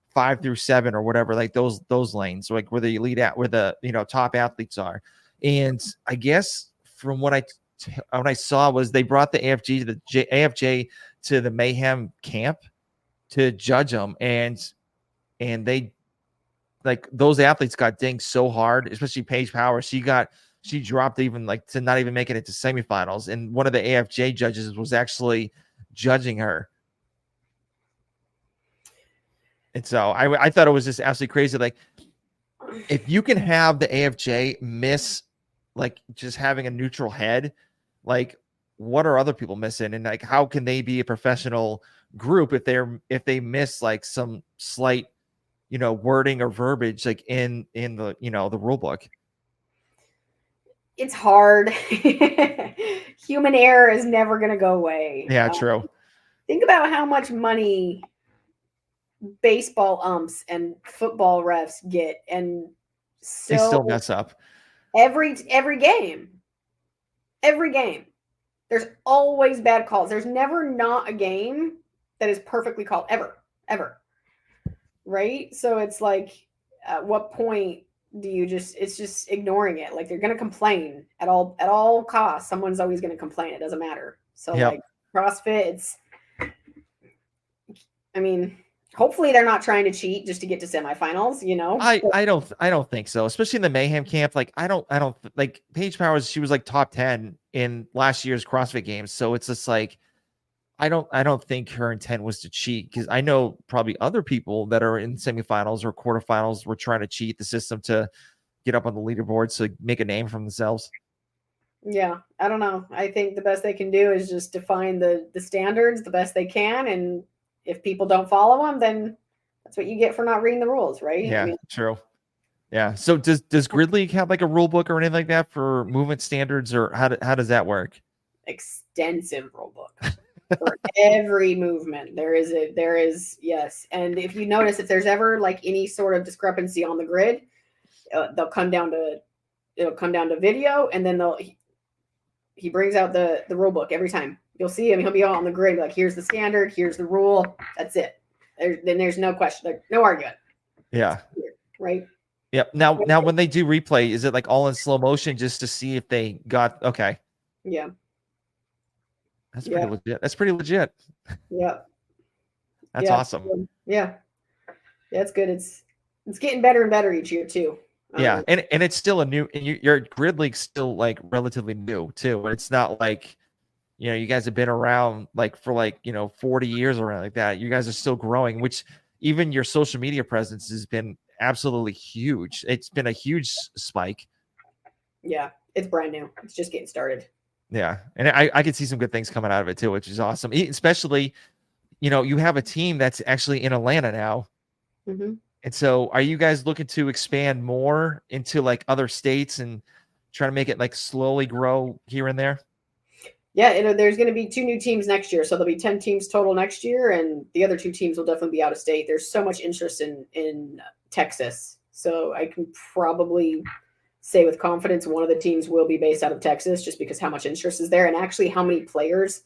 5 through 7 or whatever, those lanes, where the elite where the top athletes are. And I guess from what I saw was they brought the AFJ to the Mayhem camp to judge them, and they those athletes got dinged so hard, especially Paige Power. She dropped even to not even making it to semifinals, and one of the AFJ judges was actually judging her. And so I thought it was just absolutely crazy. If you can have the AFJ miss just having a neutral head, what are other people missing? And how can they be a professional group if they miss some slight wording or verbiage like in the, the rule book? It's hard. Human error is never going to go away. Yeah, true. Think about how much money baseball umps and football refs get, and They still so mess up. every game, there's always bad calls. There's never not a game that is perfectly called, ever. Right? So it's like, at what point do you it's just ignoring it? Like, they're going to complain at all costs. Someone's always going to complain. It doesn't matter. So like CrossFit, I mean, hopefully they're not trying to cheat just to get to semifinals, I don't think so, especially in the Mayhem camp. Like I don't like Paige Powers. She was like top 10 in last year's CrossFit games. So it's just like, I don't think her intent was to cheat, because I know probably other people that are in semifinals or quarterfinals were trying to cheat the system to get up on the leaderboard to make a name for themselves. Yeah, I don't know. I think the best they can do is just define the standards the best they can, and if people don't follow them, then that's what you get for not reading the rules, right? Yeah, true. Yeah. So does Gridley have like a rule book or anything like that for movement standards, or how does that work? Extensive rule book for every movement. There is, yes. And if you notice, if there's ever like any sort of discrepancy on the grid, it'll come down to video, and then he brings out the rule book every time. You'll see him. He'll be on the grid, like, here's the standard, here's the rule. That's it. Then there's no question, no argument. Yeah. Right. Yep. Now when they do replay, is it like all in slow motion just to see if they got okay? Yeah. That's pretty legit. That's pretty legit. Yeah. That's awesome. Yeah. Yeah, it's good. It's getting better and better each year too. Yeah, and it's still a new, and your grid league's still like relatively new too. But it's not like, you guys have been around like for like 40 years around like that. You guys are still growing, which even your social media presence has been absolutely huge. It's been a huge spike. Yeah, it's brand new. It's just getting started. Yeah, and I could see some good things coming out of it too, which is awesome. Especially, you have a team that's actually in Atlanta now. Mm-hmm. And so are you guys looking to expand more into like other states and try to make it like slowly grow here and there? Yeah, there's going to be 2 new teams next year. So there'll be 10 teams total next year, and the other 2 teams will definitely be out of state. There's so much interest in Texas. So I can probably say with confidence one of the teams will be based out of Texas, just because how much interest is there, and actually how many players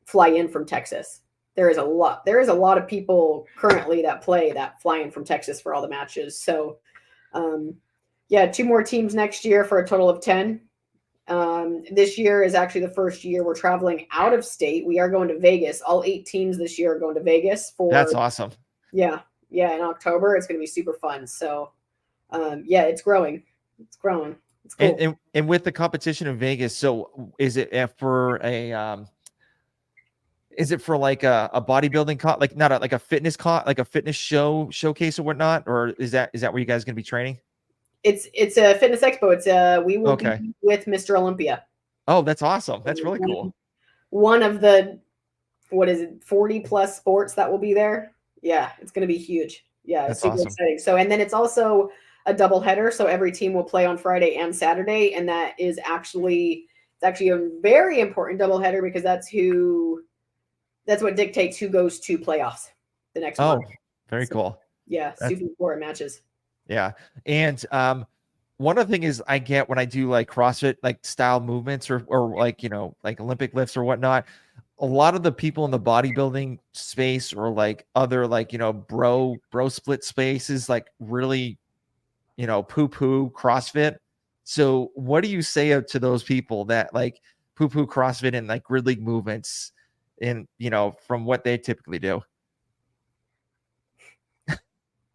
fly in from Texas. There is a lot of people currently that fly in from Texas for all the matches. So, 2 more teams next year for a total of 10. This year is actually the first year we're traveling out of state. We are going to Vegas. All 8 teams this year are going to Vegas for. That's awesome. Yeah. In October, it's going to be super fun. So, it's growing. It's growing. It's cool. And with the competition in Vegas, so is it for a is it for like a bodybuilding like not like a fitness like a fitness showcase or whatnot, or is that where you guys going to be training? It's a fitness expo. We will be with Mr. Olympia. Oh, that's awesome. That's really cool. One of the 40 plus sports that will be there. Yeah, it's going to be huge. Yeah, it's super exciting. So, and then it's also a double header. So every team will play on Friday and Saturday, and that is actually a very important double header, because that's what dictates who goes to playoffs the next month. Very cool. Yeah, super important matches. Yeah. And one of the things I get when I do like CrossFit like style movements or like, like Olympic lifts or whatnot, a lot of the people in the bodybuilding space or like other like, bro split spaces like really, poo-poo CrossFit. So what do you say to those people that like poo-poo CrossFit and like grid league movements in, from what they typically do?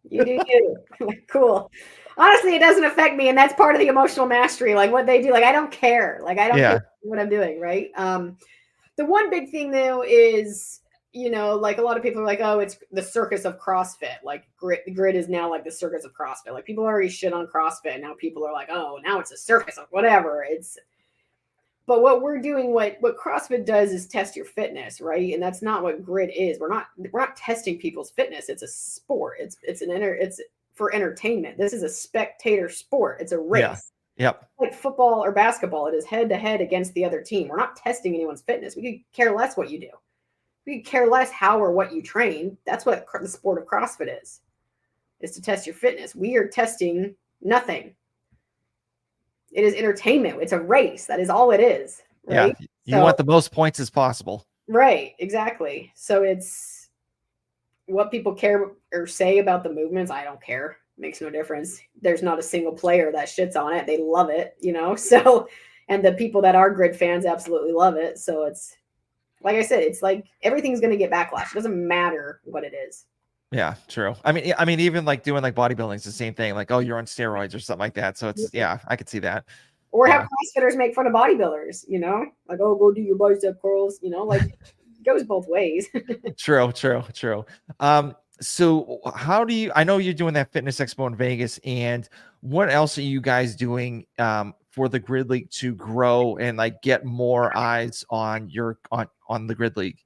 You do you. Cool. Honestly, it doesn't affect me, and that's part of the emotional mastery. Like what they do, like I don't care. Like I don't care what I'm doing, right? The one big thing though is, like a lot of people are like, oh, it's the circus of CrossFit. Like grid is now like the circus of CrossFit. Like people already shit on CrossFit. Now people are like, oh, now it's a circus of whatever. But what we're doing, what CrossFit does is test your fitness, right? And that's not what grid is. We're not testing people's fitness. It's a sport. It's for entertainment. This is a spectator sport. It's a race. Yeah. Yep. Like football or basketball, it is head to head against the other team. We're not testing anyone's fitness. We could care less what you do. We could care less how or what you train. That's what the sport of CrossFit is to test your fitness. We are testing nothing. It is entertainment. It's a race. That is all it is. Right? Yeah. You want the most points as possible. Right. Exactly. So it's what people care or say about the movements. I don't care. Makes no difference. There's not a single player that shits on it. They love it, so, and the people that are grid fans absolutely love it. So it's, like I said, it's like everything's going to get backlash. It doesn't matter what it is. Yeah, true. I mean, even like doing like bodybuilding is the same thing. Like, oh, you're on steroids or something like that. So it's, I could see that. Or have CrossFitters make fun of bodybuilders, like, oh, go do your bicep curls, like it goes both ways. True. So how do you, I know you're doing that fitness expo in Vegas, and what else are you guys doing for the Grid League to grow and like get more eyes on your, on the Grid League?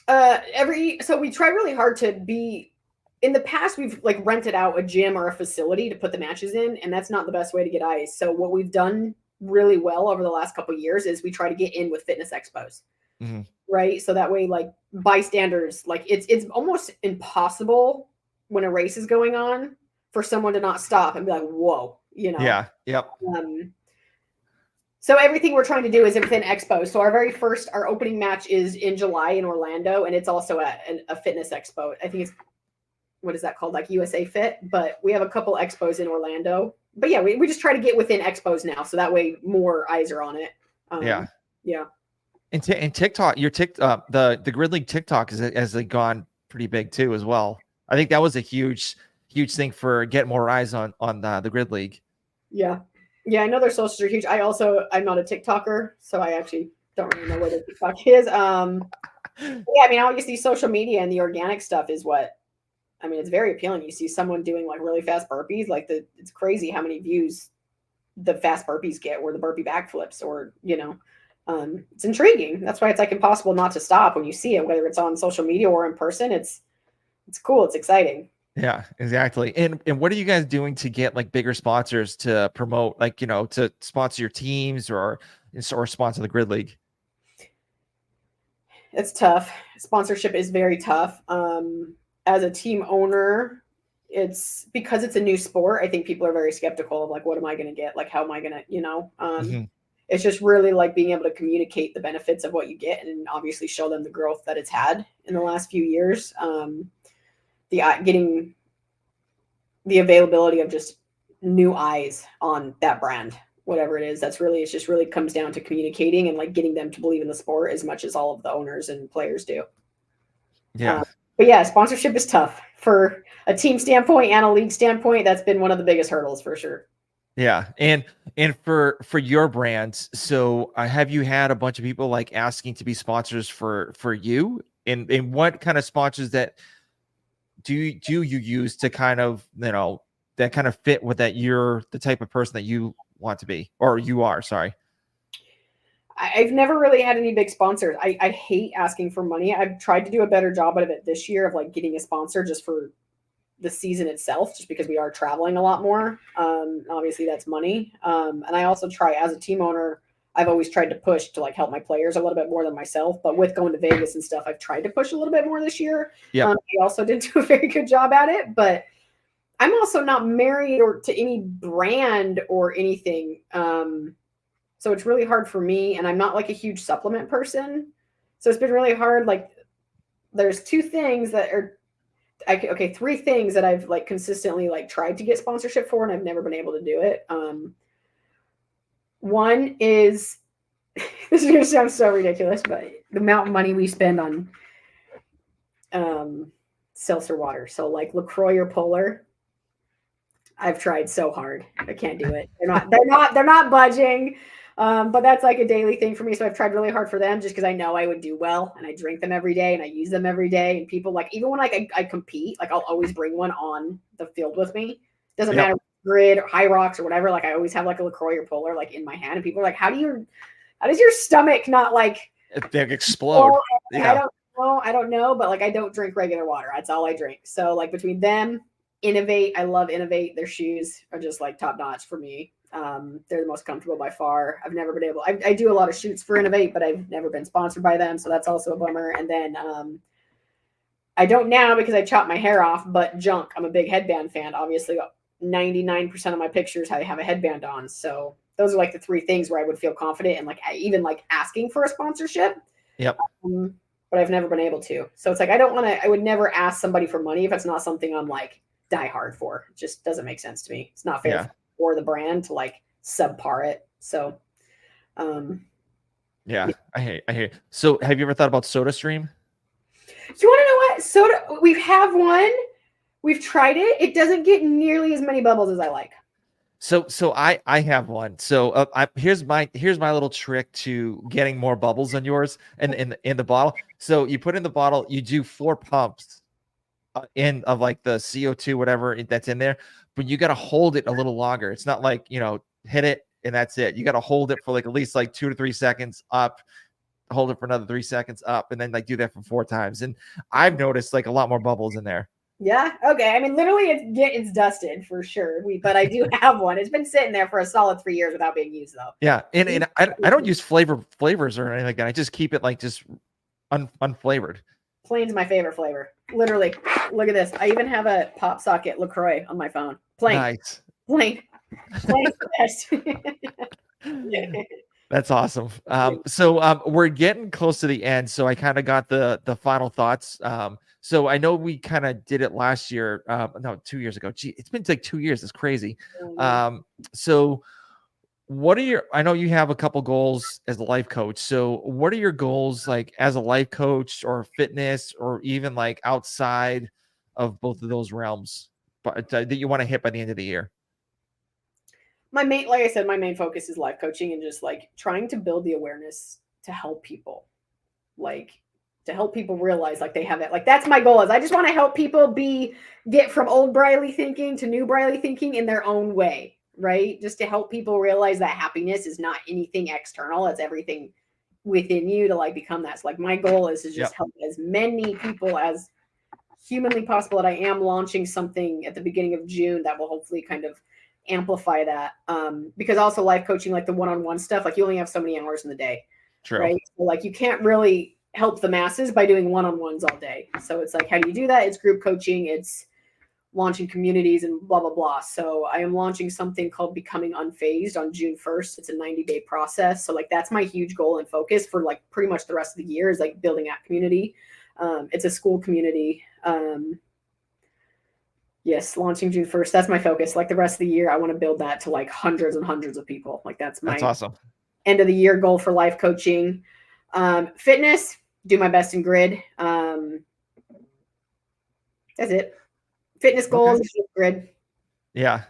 So we try really hard to be, in the past, we've like rented out a gym or a facility to put the matches in, and that's not the best way to get eyes. So what we've done really well over the last couple of years is we try to get in with fitness expos. Mm-hmm. Right. So that way, like bystanders, like it's almost impossible when a race is going on for someone to not stop and be like, whoa, Yeah. Yep. So everything we're trying to do is within expos. So our opening match is in July in Orlando, and it's also at a fitness expo. I think it's, what is that called? Like USA Fit, but we have a couple expos in Orlando. But yeah, we just try to get within expos now. So that way more eyes are on it. Yeah. And TikTok, the Grid League TikTok has like gone pretty big too as well. I think that was a huge thing for getting more eyes on the Grid League. Yeah. Yeah, I know their socials are huge. I'm not a TikToker, so I actually don't really know what their TikTok is. Yeah, I mean, obviously social media and the organic stuff is it's very appealing. You see someone doing like really fast burpees, like it's crazy how many views the fast burpees get, or the burpee backflips, or, it's intriguing. That's why it's like impossible not to stop when you see it, whether it's on social media or in person. It's cool. It's exciting. Yeah, exactly. And what are you guys doing to get like bigger sponsors to promote, like, to sponsor your teams or sponsor the Grid League? It's tough. Sponsorship is very tough. As a team owner, it's because it's a new sport. I think people are very skeptical of like, what am I going to get? Like, how am I going to, It's just really like being able to communicate the benefits of what you get, and obviously show them the growth that it's had in the last few years. Getting the availability of just new eyes on that brand, whatever it is. It just really comes down to communicating and like getting them to believe in the sport as much as all of the owners and players do. Yeah. But yeah, sponsorship is tough for a team standpoint and a league standpoint. That's been one of the biggest hurdles for sure. Yeah. And for your brands, so have you had a bunch of people like asking to be sponsors for you? And what kind of sponsors that do you use to kind of, that kind of fit with that you're the type of person that you want to be, or you are, sorry? I've never really had any big sponsors. I hate asking for money. I've tried to do a better job of it this year of like getting a sponsor just for the season itself, just because we are traveling a lot more. Obviously that's money. And I also try, as a team owner, I've always tried to push to like help my players a little bit more than myself, but with going to Vegas and stuff, I've tried to push a little bit more this year. Yeah. I also didn't do a very good job at it, but I'm also not married to any brand or anything. So it's really hard for me, and I'm not like a huge supplement person. So it's been really hard. Like there's three things that I've like consistently like tried to get sponsorship for, and I've never been able to do it. One is, this is going to sound so ridiculous, but the amount of money we spend on seltzer water. So like LaCroix or Polar, I've tried so hard. I can't do it. They're not budging. But that's like a daily thing for me. So I've tried really hard for them just because I know I would do well, and I drink them every day and I use them every day. And people like, even when I compete, like I'll always bring one on the field with me. Doesn't matter, grid or high rocks or whatever. Like I always have like a LaCroix or Polar like in my hand, and people are like, how do you How does your stomach not like they explode? Yeah. I don't know, but like I don't drink regular water. That's all I drink. So like between them, Innovate, I love Innovate. Their shoes are just like top notch for me. They're the most comfortable by far. I've never been able. I do a lot of shoots for Innovate, but I've never been sponsored by them, so that's also a bummer. And then I don't now because I chopped my hair off. But Junk, I'm a big headband fan. Obviously, 99% of my pictures I have a headband on. So those are like the three things where I would feel confident and like even like asking for a sponsorship. Yep. But I've never been able to. So it's like I would never ask somebody for money if it's not something I'm like die hard for. It just doesn't make sense to me. It's not fair for the brand to like subpar it. So yeah. I hear. So have you ever thought about SodaStream? You want to know what? Soda, we have one. We've tried it. It doesn't get nearly as many bubbles as I like. So I have one. So here's my little trick to getting more bubbles on yours and in the bottle. So you put in the bottle, you do 4 pumps in of like the CO2 whatever that's in there, but you got to hold it a little longer. It's not like, hit it and that's it. You got to hold it for like at least like 2 to 3 seconds up, hold it for another 3 seconds up, and then like do that for 4 times. And I've noticed like a lot more bubbles in there. Yeah. Okay. I mean, literally, it's dusted for sure. But I do have one. It's been sitting there for a solid 3 years without being used, though. Yeah, and I don't use flavors or anything like that. I just keep it like just unflavored. Plain's my favorite flavor. Literally, look at this. I even have a pop socket LaCroix on my phone. Plain. Nice. Plain. Plain's the best. That's awesome. So we're getting close to the end. So I kind of got the final thoughts. So I know we kind of did it last year. No, 2 years ago. Gee, it's been like 2 years. It's crazy. So what are I know you have a couple goals as a life coach. So what are your goals like as a life coach or fitness or even like outside of both of those realms that you want to hit by the end of the year? Like I said, my main focus is life coaching and just like trying to build the awareness to help people, like to help people realize like they have it. Like that's my goal is I just want to help people get from old Bryleigh thinking to new Bryleigh thinking in their own way, right? Just to help people realize that happiness is not anything external. It's everything within you to like become that. So like my goal is to just help as many people as humanly possible. And I am launching something at the beginning of June that will hopefully kind of amplify that, because also life coaching, like the one-on-one stuff, like you only have so many hours in the day. True. Right? So like you can't really help the masses by doing one-on-ones all day. So it's like, how do you do that? It's group coaching, it's launching communities and blah blah blah. So I am launching something called Becoming Unfazed on June 1st. It's a 90-day process. So like that's my huge goal and focus for like pretty much the rest of the year is like building that community. It's a school community. Yes, launching June 1st. That's my focus. Like the rest of the year, I want to build that to like hundreds and hundreds of people. Like that's awesome. End of the year goal for life coaching. Fitness, do my best in grid. That's it. Fitness goals, grid. Yeah.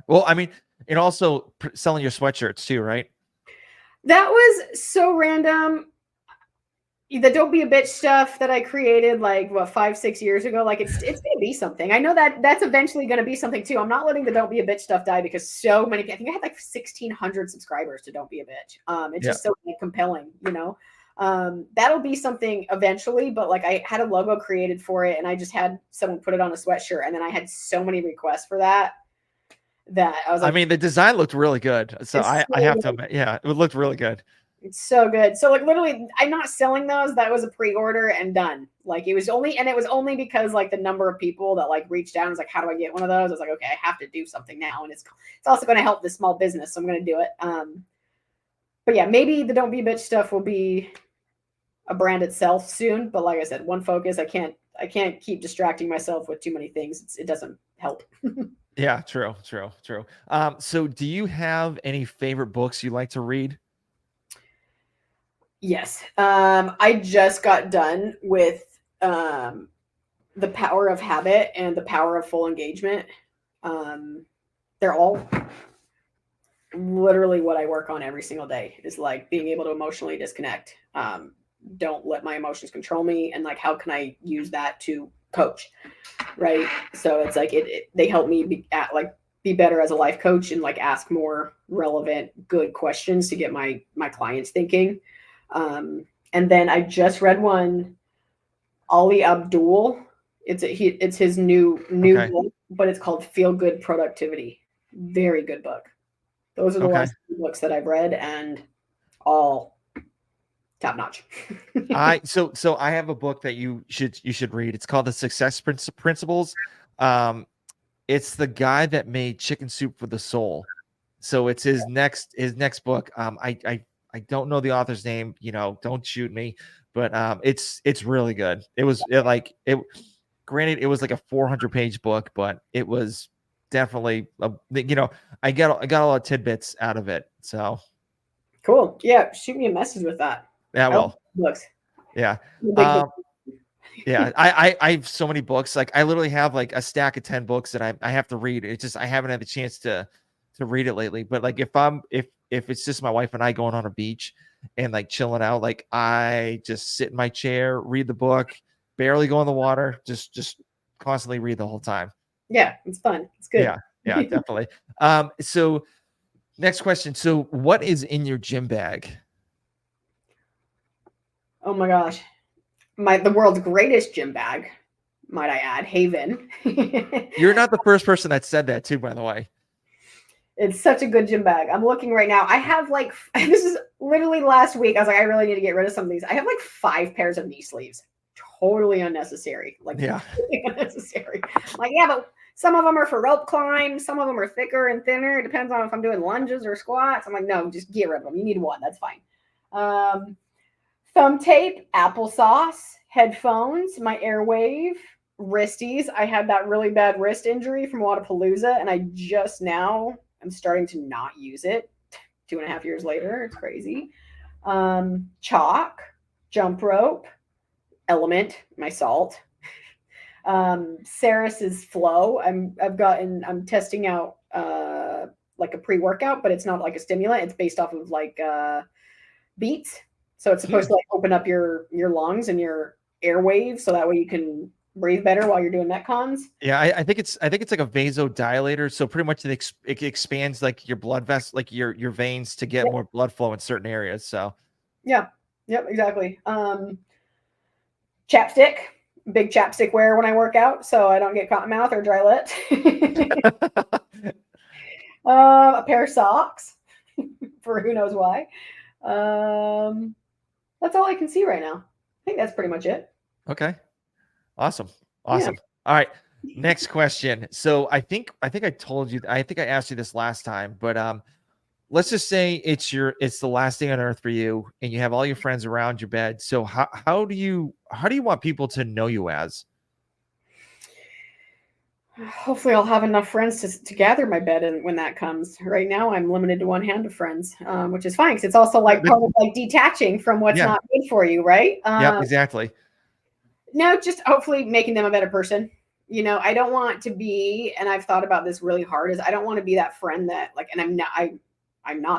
Well, I mean, and also selling your sweatshirts too, right? That was so random. The Don't Be a Bitch stuff that I created like 5-6 years ago, like it's gonna be something. I know that's eventually gonna be something too. I'm not letting the Don't Be a Bitch stuff die because so many, I think I had like 1,600 subscribers to Don't Be a Bitch. It's just so compelling, that'll be something eventually, but like I had a logo created for it and I just had someone put it on a sweatshirt and then I had so many requests for that I was like, I mean, the design looked really good. So I have to admit, it looked really good. It's so good. So like literally I'm not selling those. That was a pre-order and done. Like it was only because like the number of people that like reached out and was like, how do I get one of those? I was like, okay, I have to do something now. And it's also going to help this small business. So I'm going to do it. But yeah, maybe the Don't Be a Bitch stuff will be a brand itself soon. But like I said, one focus, I can't keep distracting myself with too many things. It doesn't help. Yeah, true. So do you have any favorite books you like to read? Yes. I just got done with The Power of Habit and The Power of Full Engagement. They're all literally what I work on every single day is like being able to emotionally disconnect. Don't let my emotions control me. And like, how can I use that to coach? Right. So it's like, they help me be at like be better as a life coach and like ask more relevant, good questions to get my clients thinking. And then I just read one, Ali Abdul. It's his new book, but it's called Feel Good Productivity. Very good book. Those are the last 2 books that I've read, and all top notch. So I have a book that you should read. It's called The Success Principles. It's the guy that made Chicken Soup for the Soul. So it's his next book. I don't know the author's name, don't shoot me, but it's really good. Granted, it was like a 400-page book, but it was definitely I got a lot of tidbits out of it. So cool. Yeah, shoot me a message with that. Yeah, well, books. Yeah. Yeah, I have so many books. Like I literally have like a stack of 10 books that I have to read. It's just I haven't had the chance to read it lately. But like if it's just my wife and I going on a beach and like chilling out, like I just sit in my chair, read the book, barely go in the water, just constantly read the whole time. Yeah, it's fun. It's good. Yeah, definitely. So next question. So what is in your gym bag? Oh my gosh. The world's greatest gym bag, might I add, Haven. You're not the first person that said that too, by the way. It's such a good gym bag. I'm looking right now. I have like, this is literally last week. I was like, I really need to get rid of some of these. I have like 5 pairs of knee sleeves. Totally unnecessary. Like, yeah, totally unnecessary. Like, yeah, but some of them are for rope climb. Some of them are thicker and thinner. It depends on if I'm doing lunges or squats. I'm like, no, just get rid of them. You need one. That's fine. Thumb tape, applesauce, headphones, my Airwave, wristies. I had that really bad wrist injury from Wodapalooza, and I just now am starting to not use it 2.5 years later. It's crazy. Chalk, jump rope, Element, my salt. Ceres's Flow. I'm testing out like a pre-workout, but it's not like a stimulant. It's based off of like beats. So it's supposed to like open up your lungs and your airwaves, so that way you can breathe better while you're doing Metcons. Yeah, I think it's like a vasodilator. So pretty much it expands like your blood vessels, like your veins to get more blood flow in certain areas. So yeah, yep, exactly. Chapstick, big chapstick wear when I work out, so I don't get cotton mouth or dry lips. A pair of socks for who knows why. That's all I can see right now. I think that's pretty much it. Okay. Awesome. Yeah. All right. Next question. So I think I told you, I think I asked you this last time, but let's just say it's the last day on earth for you and you have all your friends around your bed. So how do you want people to know you as? Hopefully I'll have enough friends to gather my bed, and when that comes. Right now I'm limited to one hand of friends, which is fine because it's also like part of like detaching from what's not good for you, right? Yeah, exactly. No, just hopefully making them a better person. I don't want to be, and I've thought about this really hard, is I don't want to be that friend that like, and I'm not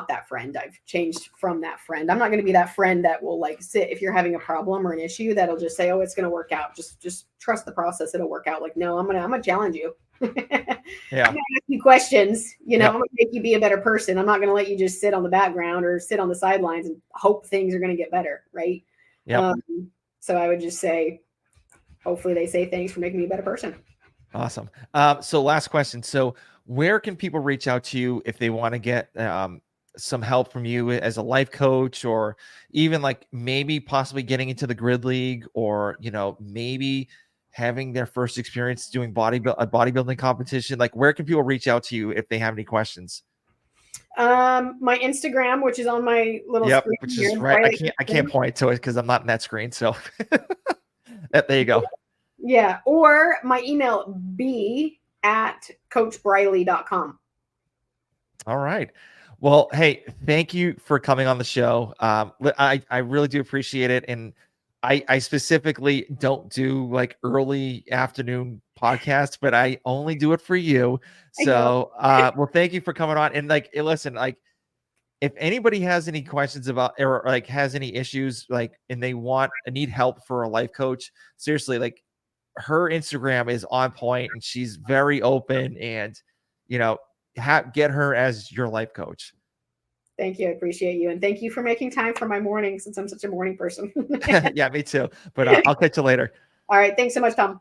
that friend. I've changed from that friend. I'm not going to be that friend that will like sit if you're having a problem or an issue that'll just say, oh, it's going to work out. Just trust the process. It'll work out. Like, no, I'm going to challenge you. Yeah. I'm going to ask you questions, I'm going to make you be a better person. I'm not going to let you just sit on the background or sit on the sidelines and hope things are going to get better. Right. Yeah. So I would just say, hopefully they say thanks for making me a better person. Awesome. So last question. So where can people reach out to you if they want to get some help from you as a life coach, or even like maybe possibly getting into the grid league, or, maybe having their first experience doing a bodybuilding competition? Like, where can people reach out to you if they have any questions? My Instagram, which is on my little screen. Which is right. I can't point to it because I'm not in that screen. So there you go. Yeah. Or my email, b@coachbryleigh.com. All right. Well, hey, thank you for coming on the show. I really do appreciate it. And I specifically don't do like early afternoon podcasts, but I only do it for you. So, well, thank you for coming on. And like, listen, like, if anybody has any questions about, or like has any issues, like, and they need help for a life coach, seriously, like, her Instagram is on point and she's very open, and get her as your life coach. Thank you. I appreciate you. And thank you for making time for my morning, since I'm such a morning person. Yeah, me too. But I'll catch you later. All right. Thanks so much, Tom.